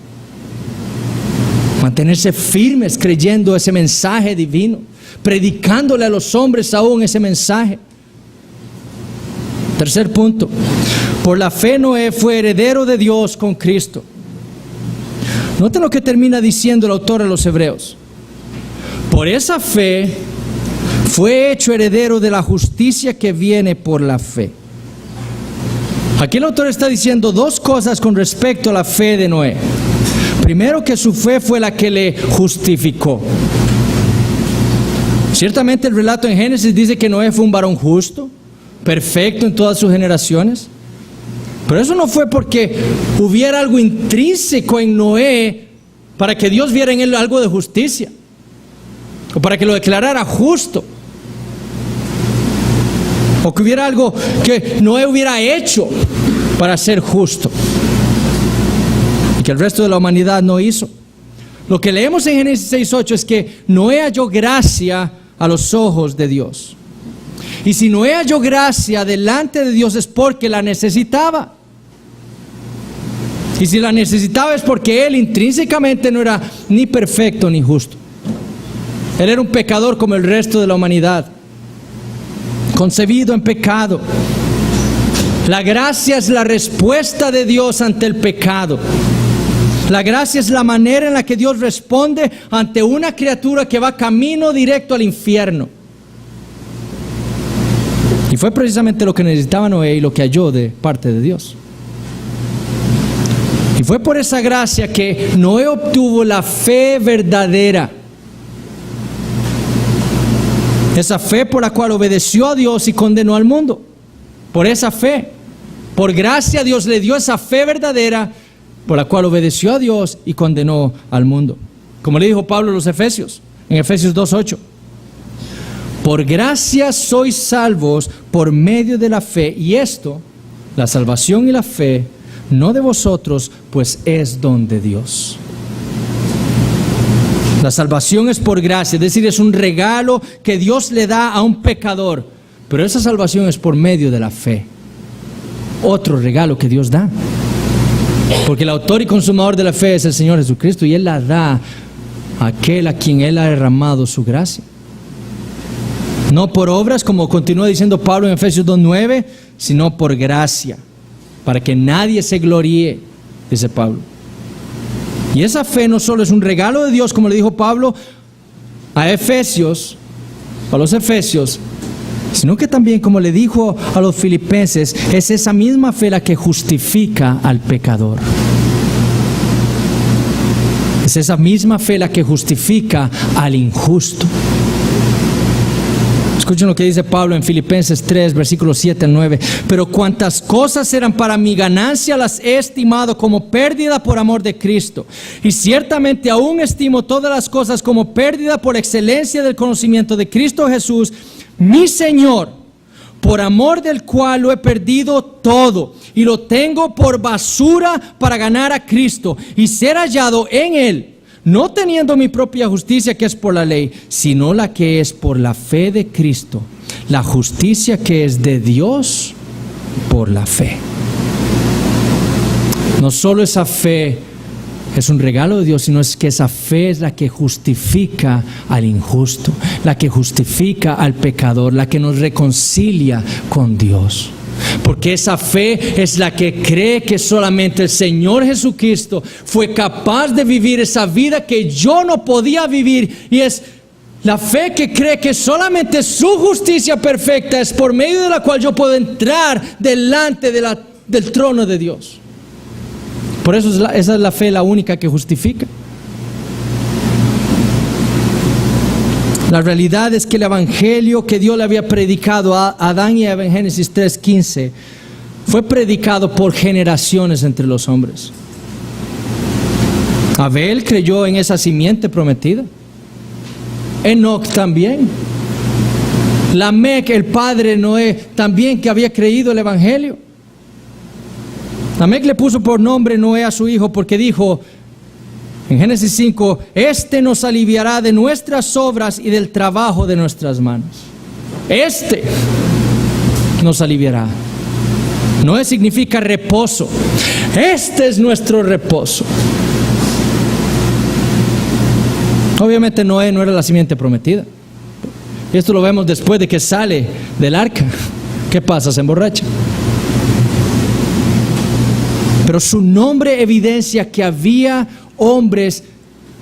S1: Mantenerse firmes creyendo ese mensaje divino, predicándole a los hombres aún ese mensaje. Tercer punto: por la fe Noé fue heredero de Dios con Cristo. Noten lo que termina diciendo el autor de los Hebreos: por esa fe fue hecho heredero de la justicia que viene por la fe. Aquí el autor está diciendo dos cosas con respecto a la fe de Noé. Primero, que su fe fue la que le justificó. Ciertamente el relato en Génesis dice que Noé fue un varón justo, perfecto en todas sus generaciones. Pero eso no fue porque hubiera algo intrínseco en Noé para que Dios viera en él algo de justicia, o para que lo declarara justo, o que hubiera algo que Noé hubiera hecho para ser justo y que el resto de la humanidad no hizo. Lo que leemos en Génesis 6:8 es que Noé halló gracia a los ojos de Dios. Y si Noé halló gracia delante de Dios es porque la necesitaba. Y si la necesitaba es porque él intrínsecamente no era ni perfecto ni justo. Él era un pecador como el resto de la humanidad, concebido en pecado. La gracia es la respuesta de Dios ante el pecado. La gracia es la manera en la que Dios responde ante una criatura que va camino directo al infierno. Y fue precisamente lo que necesitaba Noé y lo que halló de parte de Dios. Y fue por esa gracia que Noé obtuvo la fe verdadera. Esa fe por la cual obedeció a Dios y condenó al mundo. Por esa fe, por gracia Dios le dio esa fe verdadera por la cual obedeció a Dios y condenó al mundo. Como le dijo Pablo a los Efesios, en Efesios 2:8. Por gracia sois salvos por medio de la fe, y esto, la salvación y la fe, no de vosotros, pues es don de Dios. La salvación es por gracia, es decir, es un regalo que Dios le da a un pecador, pero esa salvación es por medio de la fe. Otro regalo que Dios da, porque el autor y consumador de la fe es el Señor Jesucristo, y Él la da a aquel a quien Él ha derramado su gracia. No por obras, como continúa diciendo Pablo en Efesios 2:9, sino por gracia, para que nadie se gloríe, dice Pablo. Y esa fe no solo es un regalo de Dios, como le dijo Pablo a los Efesios, sino que también, como le dijo a los Filipenses, es esa misma fe la que justifica al pecador. Es esa misma fe la que justifica al injusto. Escuchen lo que dice Pablo en Filipenses 3, versículos 7 al 9. Pero cuantas cosas eran para mi ganancia, las he estimado como pérdida por amor de Cristo. Y ciertamente aún estimo todas las cosas como pérdida por excelencia del conocimiento de Cristo Jesús, mi Señor, por amor del cual lo he perdido todo y lo tengo por basura para ganar a Cristo y ser hallado en Él, no teniendo mi propia justicia que es por la ley, sino la que es por la fe de Cristo, la justicia que es de Dios por la fe. No solo esa fe es un regalo de Dios, sino es que esa fe es la que justifica al injusto, la que justifica al pecador, la que nos reconcilia con Dios. Porque esa fe es la que cree que solamente el Señor Jesucristo fue capaz de vivir esa vida que yo no podía vivir, y es la fe que cree que solamente su justicia perfecta es por medio de la cual yo puedo entrar delante del trono de Dios. Por eso esa es la fe, la única que justifica. La realidad es que el evangelio que Dios le había predicado a Adán y Eva en Génesis 3:15 fue predicado por generaciones entre los hombres. Abel creyó en esa simiente prometida. Enoc también. Lamec, el padre de Noé, también, que había creído el evangelio. Lamec le puso por nombre Noé a su hijo porque dijo en Génesis 5, este nos aliviará de nuestras obras y del trabajo de nuestras manos. Este nos aliviará. Noé significa reposo. Este es nuestro reposo. Obviamente Noé no era la simiente prometida. Esto lo vemos después de que sale del arca. ¿Qué pasa? Se emborracha. Pero su nombre evidencia que había hombres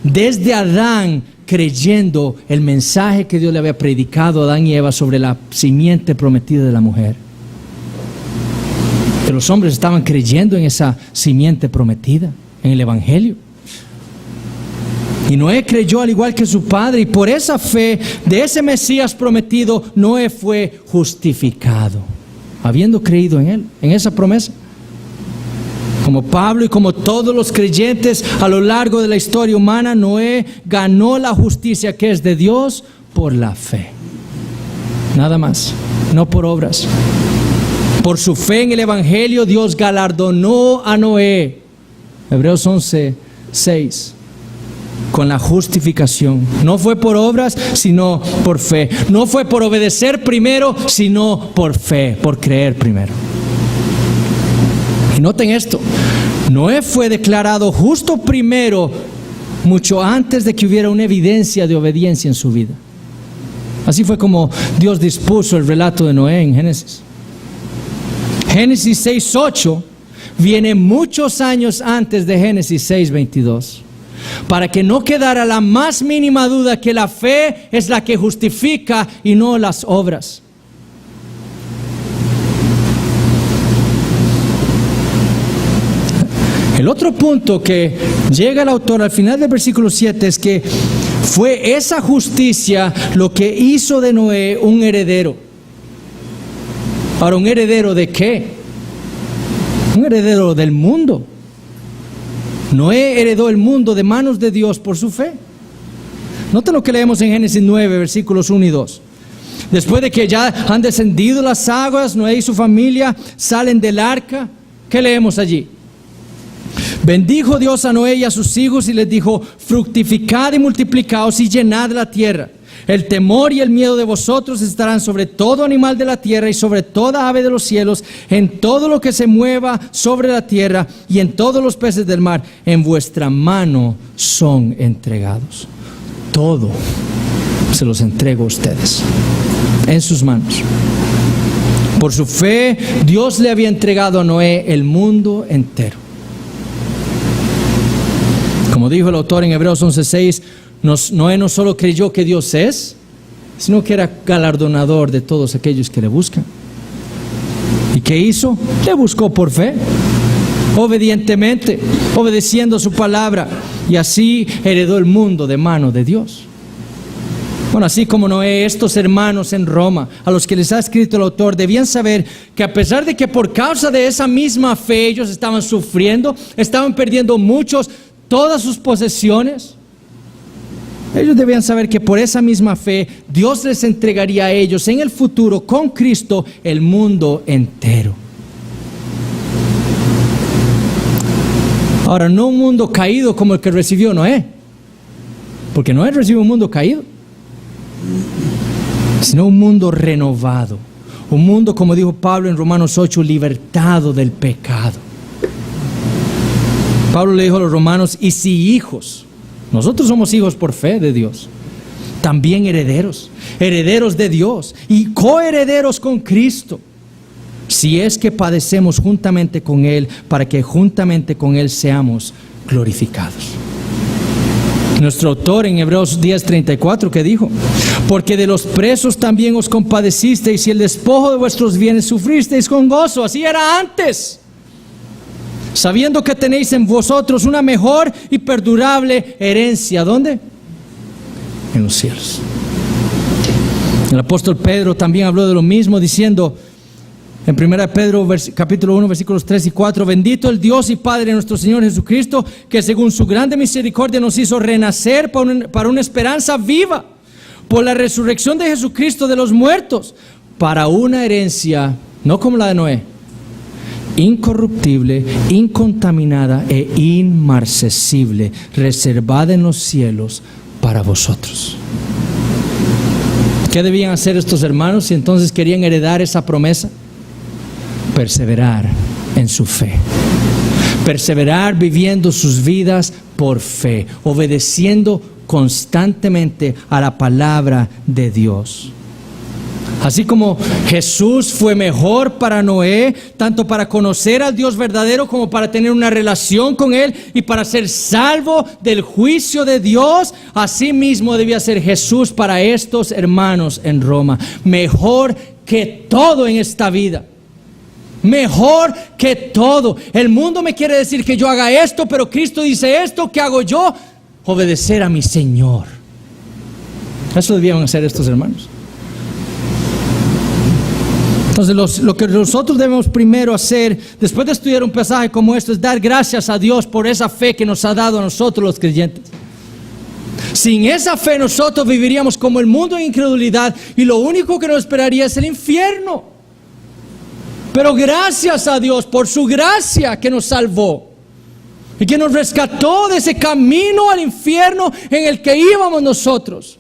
S1: desde Adán creyendo el mensaje que Dios le había predicado a Adán y Eva sobre la simiente prometida de la mujer. Que los hombres estaban creyendo en esa simiente prometida, en el evangelio. Y Noé creyó al igual que su padre, y por esa fe de ese Mesías prometido, Noé fue justificado, habiendo creído en él, en esa promesa. Como Pablo y como todos los creyentes a lo largo de la historia humana, Noé ganó la justicia que es de Dios por la fe. Nada más, no por obras. Por su fe en el evangelio, Dios galardonó a Noé, Hebreos 11:6, con la justificación. No fue por obras, sino por fe. No fue por obedecer primero, sino por fe, por creer primero. Y noten esto, Noé fue declarado justo primero, mucho antes de que hubiera una evidencia de obediencia en su vida. Así fue como Dios dispuso el relato de Noé en Génesis. Génesis 6:8 viene muchos años antes de Génesis 6:22, para que no quedara la más mínima duda que la fe es la que justifica y no las obras. El otro punto que llega el autor al final del versículo 7 es que fue esa justicia lo que hizo de Noé un heredero. Ahora, ¿un heredero de qué? Un heredero del mundo. Noé heredó el mundo de manos de Dios por su fe. Noten lo que leemos en Génesis 9, versículos 1 y 2. Después de que ya han descendido las aguas, Noé y su familia salen del arca. ¿Qué leemos allí? Bendijo Dios a Noé y a sus hijos y les dijo: fructificad y multiplicaos y llenad la tierra. El temor y el miedo de vosotros estarán sobre todo animal de la tierra y sobre toda ave de los cielos, en todo lo que se mueva sobre la tierra y en todos los peces del mar. En vuestra mano son entregados. Todo se los entrego a ustedes, en sus manos. Por su fe, Dios le había entregado a Noé el mundo entero. Como dijo el autor en Hebreos 11:6, Noé no solo creyó que Dios es, sino que era galardonador de todos aquellos que le buscan. ¿Y qué hizo? Le buscó por fe, obedientemente, obedeciendo su palabra, y así heredó el mundo de mano de Dios. Bueno, así como Noé, estos hermanos en Roma, a los que les ha escrito el autor, debían saber que a pesar de que por causa de esa misma fe ellos estaban sufriendo, estaban perdiendo todas sus posesiones, ellos debían saber que por esa misma fe Dios les entregaría a ellos en el futuro con Cristo el mundo entero. Ahora, no un mundo caído como el que recibió Noé, porque Noé recibió un mundo caído, sino un mundo renovado, un mundo, como dijo Pablo en Romanos 8, libertado del pecado. Pablo le dijo a los romanos: y si hijos, nosotros somos hijos por fe de Dios, también herederos, herederos de Dios y coherederos con Cristo, si es que padecemos juntamente con Él, para que juntamente con Él seamos glorificados. Nuestro autor en Hebreos 10:34, ¿qué dijo? Porque de los presos también os compadecisteis y el despojo de vuestros bienes sufristeis con gozo. Así era antes, sabiendo que tenéis en vosotros una mejor y perdurable herencia. ¿Dónde? En los cielos. El apóstol Pedro también habló de lo mismo, diciendo en 1 Pedro capítulo 1 versículos 3 y 4: bendito el Dios y Padre de nuestro Señor Jesucristo, que según su grande misericordia nos hizo renacer para una esperanza viva por la resurrección de Jesucristo de los muertos, para una herencia no como la de Noé, incorruptible, incontaminada e inmarcesible, reservada en los cielos para vosotros. ¿Qué debían hacer estos hermanos si entonces querían heredar esa promesa? Perseverar en su fe, perseverar viviendo sus vidas por fe, obedeciendo constantemente a la palabra de Dios. Así como Jesús fue mejor para Noé, tanto para conocer al Dios verdadero como para tener una relación con Él y para ser salvo del juicio de Dios, así mismo debía ser Jesús para estos hermanos en Roma. Mejor que todo en esta vida. Mejor que todo. El mundo me quiere decir que yo haga esto, pero Cristo dice esto. ¿Qué hago yo? Obedecer a mi Señor. Eso debían hacer estos hermanos. Entonces lo que nosotros debemos primero hacer, después de estudiar un pasaje como esto, es dar gracias a Dios por esa fe que nos ha dado a nosotros los creyentes. Sin esa fe nosotros viviríamos como el mundo en incredulidad y lo único que nos esperaría es el infierno. Pero gracias a Dios por su gracia que nos salvó y que nos rescató de ese camino al infierno en el que íbamos nosotros.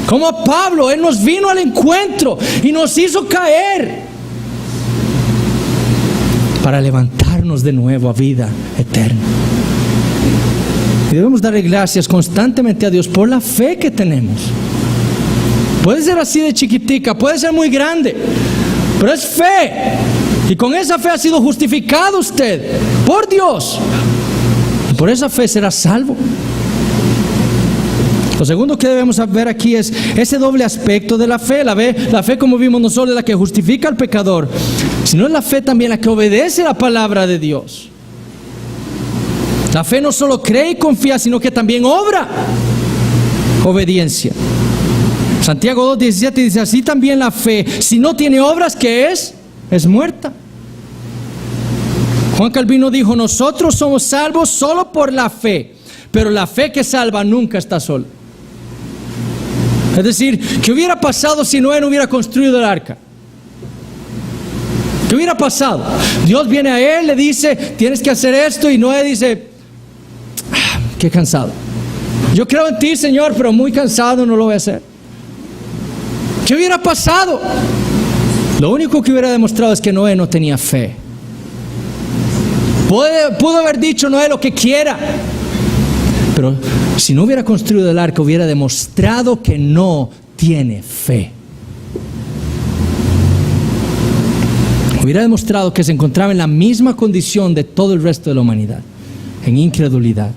S1: Como a Pablo, Él nos vino al encuentro y nos hizo caer para levantarnos de nuevo a vida eterna. Y debemos darle gracias constantemente a Dios por la fe que tenemos. Puede ser así de chiquitica, puede ser muy grande, pero es fe. Y con esa fe ha sido justificado usted por Dios. Y por esa fe será salvo. Lo segundo que debemos ver aquí es ese doble aspecto de la fe. La fe, como vimos, no solo es la que justifica al pecador, sino es la fe también la que obedece la palabra de Dios. La fe no solo cree y confía, sino que también obra obediencia. Santiago 2:17 dice: así también la fe, si no tiene obras, ¿qué es? Es muerta. Juan Calvino dijo: nosotros somos salvos solo por la fe, pero la fe que salva nunca está sola. Es decir, ¿qué hubiera pasado si Noé no hubiera construido el arca? ¿Qué hubiera pasado? Dios viene a él, le dice: tienes que hacer esto, y Noé dice: qué cansado. Yo creo en ti, Señor, pero muy cansado, no lo voy a hacer. ¿Qué hubiera pasado? Lo único que hubiera demostrado es que Noé no tenía fe. Pudo haber dicho Noé lo que quiera, pero si no hubiera construido el arca, hubiera demostrado que no tiene fe. Hubiera demostrado que se encontraba en la misma condición de todo el resto de la humanidad, en incredulidad.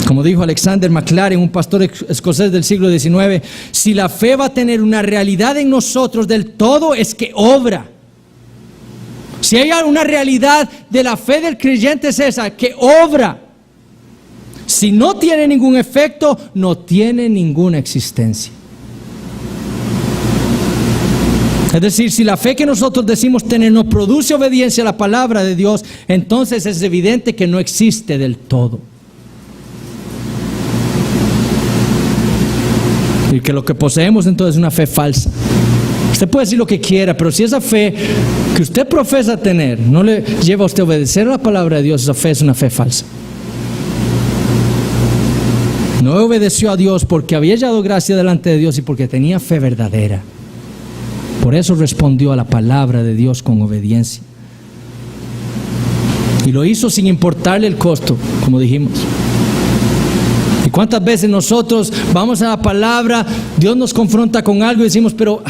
S1: Como dijo Alexander MacLaren, un pastor escocés del siglo XIX, si la fe va a tener una realidad en nosotros del todo, es que obra. Si hay una realidad de la fe del creyente, es esa, que obra. Si no tiene ningún efecto, no tiene ninguna existencia. Es decir, si la fe que nosotros decimos tener no produce obediencia a la palabra de Dios, entonces es evidente que no existe del todo. Y que lo que poseemos entonces es una fe falsa. Usted puede decir lo que quiera, pero si esa fe que usted profesa tener no le lleva a usted a obedecer a la palabra de Dios, esa fe es una fe falsa. No obedeció a Dios porque había hallado gracia delante de Dios y porque tenía fe verdadera. Por eso respondió a la palabra de Dios con obediencia. Y lo hizo sin importarle el costo, como dijimos. ¿Y cuántas veces nosotros vamos a la palabra, Dios nos confronta con algo y decimos, pero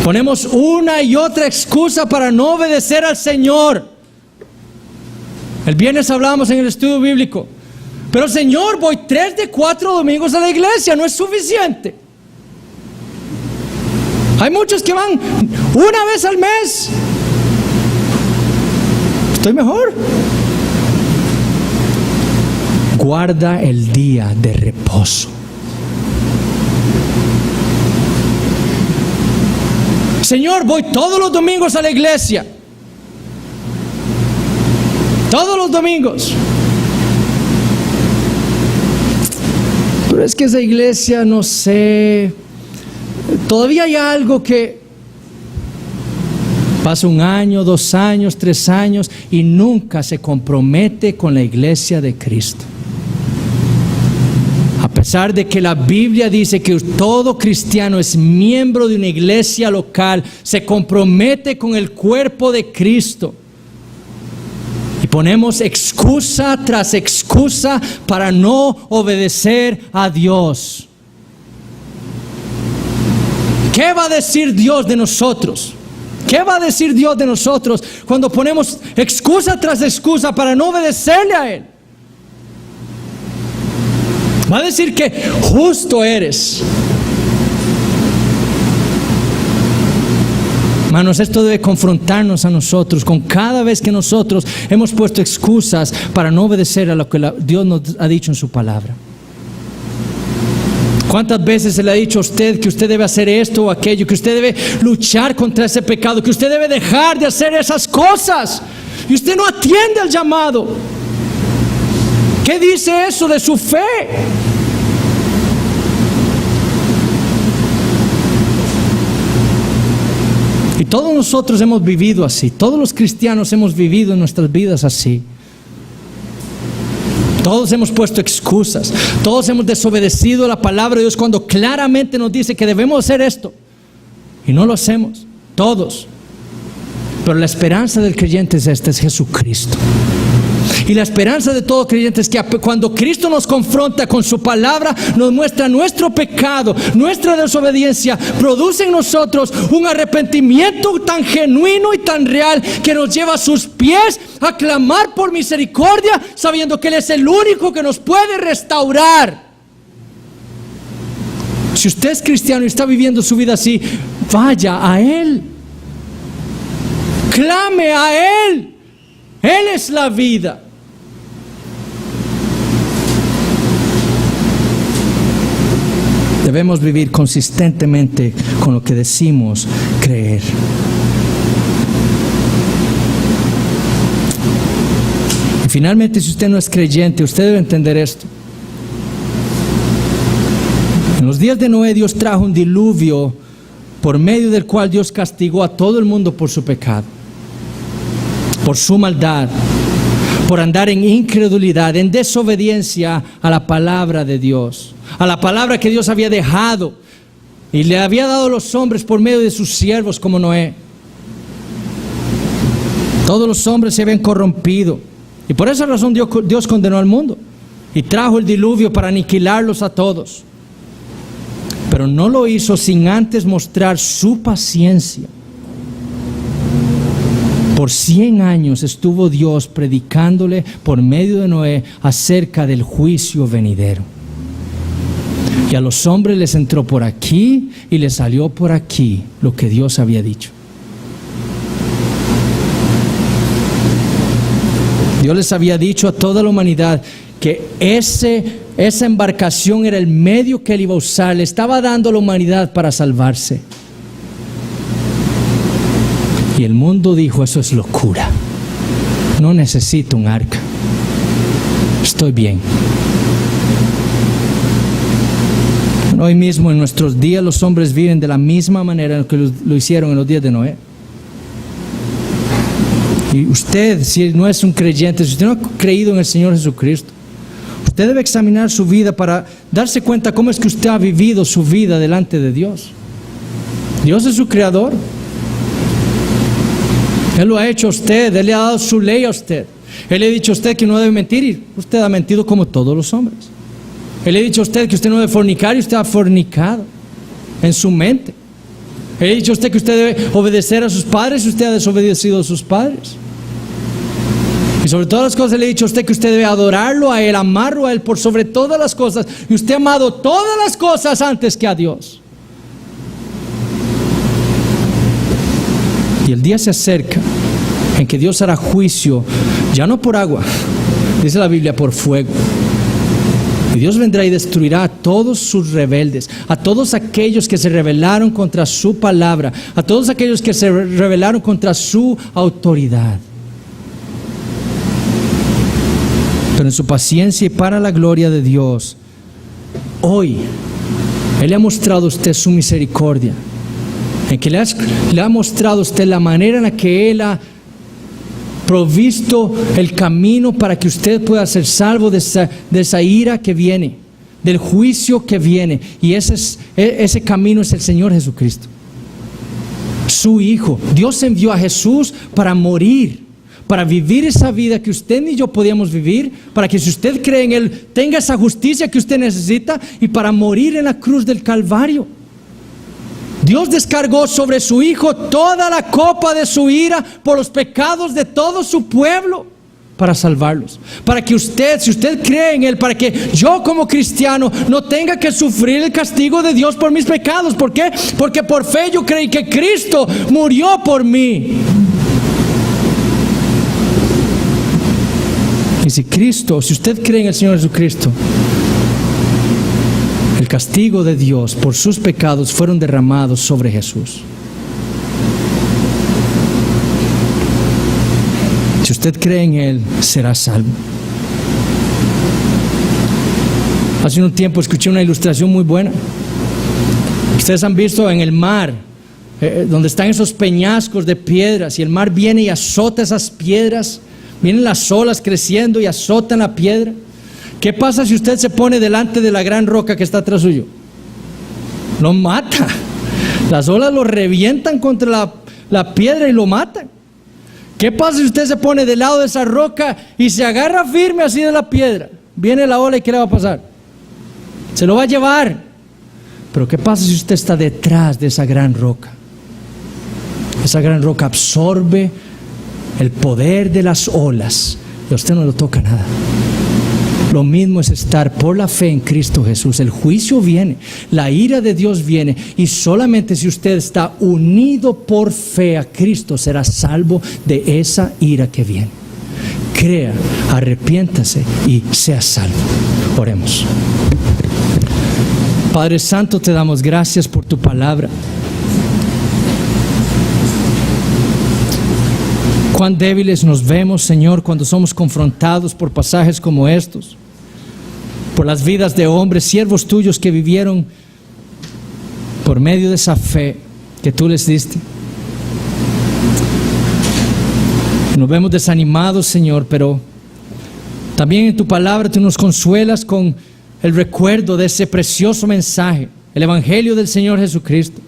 S1: ponemos una y otra excusa para no obedecer al Señor? El viernes hablábamos en el estudio bíblico, pero Señor, voy 3 de 4 domingos a la iglesia, no es suficiente. Hay muchos que van una vez al mes. Estoy mejor. Guarda el día de reposo. Señor, voy todos los domingos a la iglesia. Todos los domingos. Pero es que esa iglesia, no sé, todavía hay algo que pasa 1 año, 2 años, 3 años y nunca se compromete con la iglesia de Cristo. A pesar de que la Biblia dice que todo cristiano es miembro de una iglesia local, se compromete con el cuerpo de Cristo. Y ponemos excusa tras excusa para no obedecer a Dios. ¿Qué va a decir Dios de nosotros? ¿Qué va a decir Dios de nosotros cuando ponemos excusa tras excusa para no obedecerle a Él? Va a decir que justo eres. Hermanos, esto debe confrontarnos a nosotros con cada vez que nosotros hemos puesto excusas para no obedecer a lo que Dios nos ha dicho en su palabra. ¿Cuántas veces se le ha dicho a usted que usted debe hacer esto o aquello, que usted debe luchar contra ese pecado, que usted debe dejar de hacer esas cosas? Y usted no atiende al llamado. ¿Qué dice eso de su fe? Y todos nosotros hemos vivido así. Todos los cristianos hemos vivido en nuestras vidas así. Todos hemos puesto excusas. Todos hemos desobedecido la palabra de Dios cuando claramente nos dice que debemos hacer esto. Y no lo hacemos. Todos. Pero la esperanza del creyente es esta, es Jesucristo. Y la esperanza de todo creyente es que cuando Cristo nos confronta con su palabra, nos muestra nuestro pecado, nuestra desobediencia, produce en nosotros un arrepentimiento tan genuino y tan real que nos lleva a sus pies a clamar por misericordia, sabiendo que Él es el único que nos puede restaurar. Si usted es cristiano y está viviendo su vida así, vaya a Él, clame a Él. Él es la vida. Debemos vivir consistentemente con lo que decimos creer. Y finalmente, si usted no es creyente, usted debe entender esto. En los días de Noé, Dios trajo un diluvio por medio del cual Dios castigó a todo el mundo por su pecado, por su maldad, por andar en incredulidad, en desobediencia a la palabra de Dios, a la palabra que Dios había dejado y le había dado a los hombres por medio de sus siervos como Noé. Todos los hombres se habían corrompido y por esa razón Dios condenó al mundo y trajo el diluvio para aniquilarlos a todos. Pero no lo hizo sin antes mostrar su paciencia. Por 100 años estuvo Dios predicándole por medio de Noé acerca del juicio venidero. Y a los hombres les entró por aquí y les salió por aquí lo que Dios había dicho. Dios les había dicho a toda la humanidad que esa embarcación era el medio que Él iba a usar. Le estaba dando a la humanidad para salvarse. Y el mundo dijo: eso es locura. No necesito un arca. Estoy bien. Hoy mismo en nuestros días los hombres viven de la misma manera en que lo hicieron en los días de Noé. Y usted, si no es un creyente, si usted no ha creído en el Señor Jesucristo, usted debe examinar su vida para darse cuenta cómo es que usted ha vivido su vida delante de Dios. Dios es su creador. Él lo ha hecho a usted, Él le ha dado su ley a usted. Él le ha dicho a usted que no debe mentir y usted ha mentido como todos los hombres. Él le ha dicho a usted que usted no debe fornicar y usted ha fornicado en su mente. Él le ha dicho a usted que usted debe obedecer a sus padres y usted ha desobedecido a sus padres. Y sobre todas las cosas le he dicho a usted que usted debe adorarlo a Él, amarlo a Él por sobre todas las cosas. Y usted ha amado todas las cosas antes que a Dios. Y el día se acerca en que Dios hará juicio, ya no por agua, dice la Biblia, por fuego. Y Dios vendrá y destruirá a todos sus rebeldes, a todos aquellos que se rebelaron contra su palabra, a todos aquellos que se rebelaron contra su autoridad. Pero en su paciencia y para la gloria de Dios, hoy Él le ha mostrado a usted su misericordia, en que le ha mostrado a usted la manera en la que Él ha provisto el camino para que usted pueda ser salvo de esa ira que viene, del juicio que viene. Y ese camino es el Señor Jesucristo, su Hijo. Dios envió a Jesús para morir, para vivir esa vida que usted ni yo podíamos vivir, para que si usted cree en Él tenga esa justicia que usted necesita, y para morir en la cruz del Calvario. Dios descargó sobre su Hijo toda la copa de su ira por los pecados de todo su pueblo para salvarlos. Para que usted, si usted cree en Él, para que yo como cristiano no tenga que sufrir el castigo de Dios por mis pecados. ¿Por qué? Porque por fe yo creí que Cristo murió por mí. Y si usted cree en el Señor Jesucristo, el castigo de Dios por sus pecados fueron derramados sobre Jesús. Si usted cree en Él, será salvo. Hace un tiempo escuché una ilustración muy buena. Ustedes han visto en el mar, donde están esos peñascos de piedras, y el mar viene y azota esas piedras, vienen las olas creciendo y azotan la piedra. ¿Qué pasa si usted se pone delante de la gran roca que está atrás suyo? Lo mata. Las olas lo revientan contra la piedra y lo matan. ¿Qué pasa si usted se pone del lado de esa roca y se agarra firme así de la piedra? Viene la ola y ¿qué le va a pasar? Se lo va a llevar. Pero ¿qué pasa si usted está detrás de esa gran roca? Esa gran roca absorbe el poder de las olas y a usted no le toca nada. Lo mismo es estar por la fe en Cristo Jesús. El juicio viene, la ira de Dios viene, y solamente si usted está unido por fe a Cristo será salvo de esa ira que viene. Crea, arrepiéntase y sea salvo. Oremos. Padre Santo, te damos gracias por tu palabra. Cuán débiles nos vemos, Señor, cuando somos confrontados por pasajes como estos, por las vidas de hombres, siervos tuyos que vivieron por medio de esa fe que tú les diste. Nos vemos desanimados, Señor, pero también en tu palabra tú nos consuelas con el recuerdo de ese precioso mensaje, el Evangelio del Señor Jesucristo.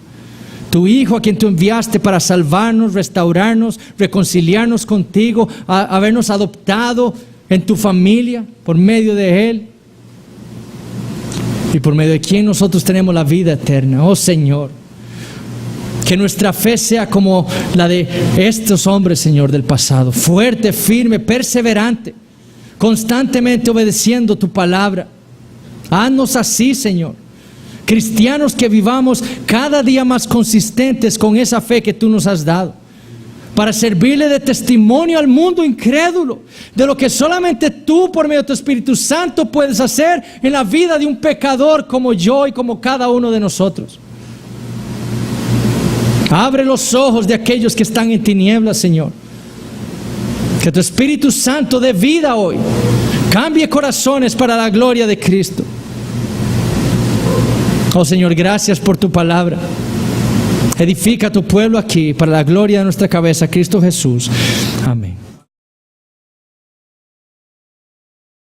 S1: Tu Hijo, a quien tú enviaste para salvarnos, restaurarnos, reconciliarnos contigo, habernos adoptado en tu familia por medio de Él, y por medio de quien nosotros tenemos la vida eterna. Oh Señor, que nuestra fe sea como la de estos hombres, Señor, del pasado, fuerte, firme, perseverante, constantemente obedeciendo tu palabra. Haznos así, Señor, cristianos que vivamos cada día más consistentes con esa fe que tú nos has dado, para servirle de testimonio al mundo incrédulo de lo que solamente tú, por medio de tu Espíritu Santo, puedes hacer en la vida de un pecador como yo y como cada uno de nosotros. Abre los ojos de aquellos que están en tinieblas, Señor. Que tu Espíritu Santo dé vida hoy, cambie corazones para la gloria de Cristo. Oh Señor, gracias por tu palabra. Edifica a tu pueblo aquí para la gloria de nuestra cabeza, Cristo Jesús.